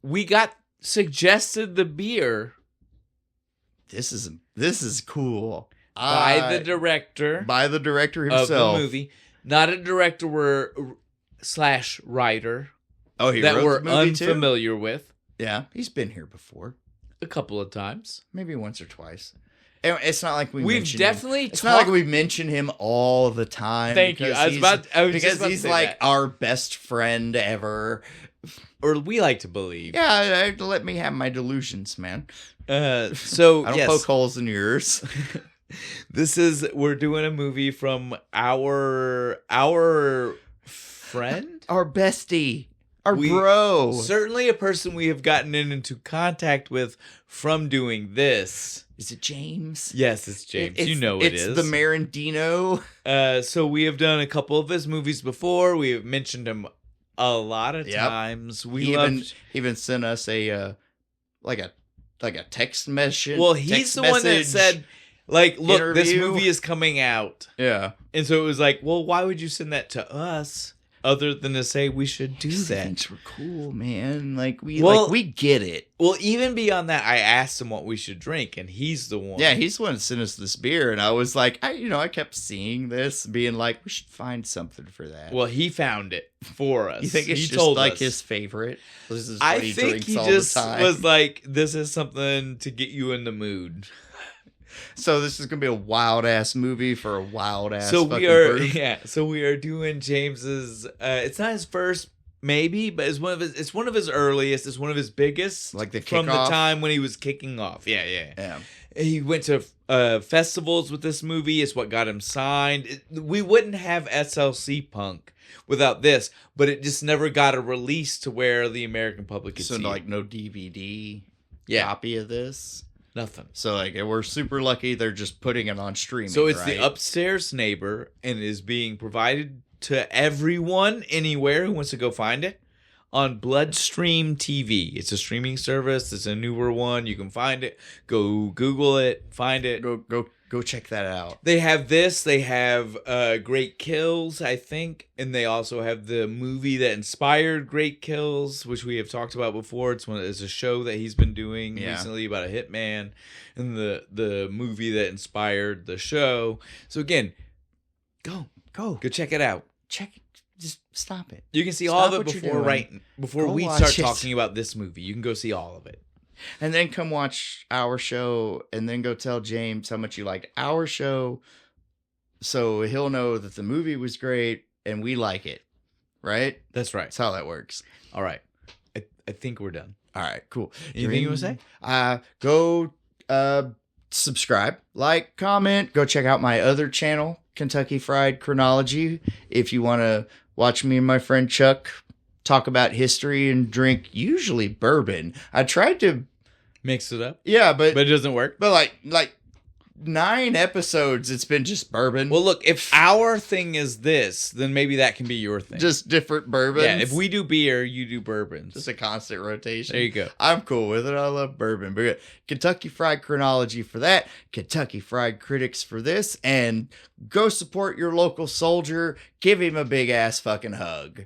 We got suggested the beer This is cool. by the director By the director of himself. the movie, not a director / writer Oh, he that wrote we're the movie too? unfamiliar with Yeah, he's been here before. a couple of times. Maybe once or twice. And it's not like We've mention definitely him. It's not like talked- we mention him all the time. Thank you. because I was because just about to he's say like that. our best friend ever. Or we like to believe. Yeah, let me have my delusions, man. So I don't yes, poke holes in yours. we're doing a movie from our friend. Our bestie. Our We- bro. Certainly a person we have gotten into contact with from doing this. Is it James? Yes, it's James. It's, you know it it's is. the Marandino. So we have done a couple of his movies before. We have mentioned him a lot of Yep. times. We He loved. even sent us a like a text message. Well, he's text the one that message. said, like, look, this interview. movie is coming out. Yeah. And so it was like, well, why would you send that to us? other than to say we should do These that. things were cool, man. Like we Well- we get it. Well, even beyond that, I asked him what we should drink, and he's the one. Yeah, he's the one that sent us this beer, and I was like, I kept seeing this, being like, we should find something for that. Well, he found it for us. you think it's he just told like us. his favorite? This is what I he think drinks he all just the time. was like, "This is something to get you in the mood." So this is gonna be a wild ass movie for a wild ass. So fucking we are, brew. yeah. So we are doing James's. It's not his first, maybe, but it's one of his. It's one of his earliest. It's one of his biggest. Like the from the kickoff? time when he was kicking off. Yeah, yeah. Yeah. He went to festivals with this movie. It's what got him signed. We wouldn't have SLC Punk without this, but it just never got a release to where the American public could So see like it. no DVD Yeah. copy of this. Nothing. So like we're super lucky they're just putting it on streaming. So it's right? the upstairs neighbor and is being provided to everyone anywhere who wants to go find it on Bloodstream TV. It's a streaming service. It's a newer one. You can find it. Go Google it. Find it. Go check that out. They have this. They have Great Kills, I think, and they also have the movie that inspired Great Kills, which we have talked about before. It's a show that he's been doing recently about a hitman, and the movie that inspired the show. So again, go check it out. Check it. Just stop it. You can see Stop all of it what you're before doing. before Go we watch start it. talking about this movie. You can go see all of it. And then come watch our show and then go tell James how much you liked our show so he'll know that the movie was great and we like it. Right? That's right. That's how that works. All right. I think we're done. All right, cool. Anything you want to say? Go subscribe, like, comment. Go check out my other channel, Kentucky Fried Chronology, if you want to watch me and my friend Chuck talk about history and drink usually bourbon. I tried to, Mix it up. yeah, But it doesn't work. but like 9 episodes, it's been just bourbon. Well, look, if our thing is this, then maybe that can be your thing. just different bourbons. yeah, if we do beer, you do bourbons. just a constant rotation. There you go. I'm cool with it. I love bourbon. But Kentucky Fried Chronology for that, Kentucky Fried Critics for this, and go support your local soldier. Give him a big ass fucking hug.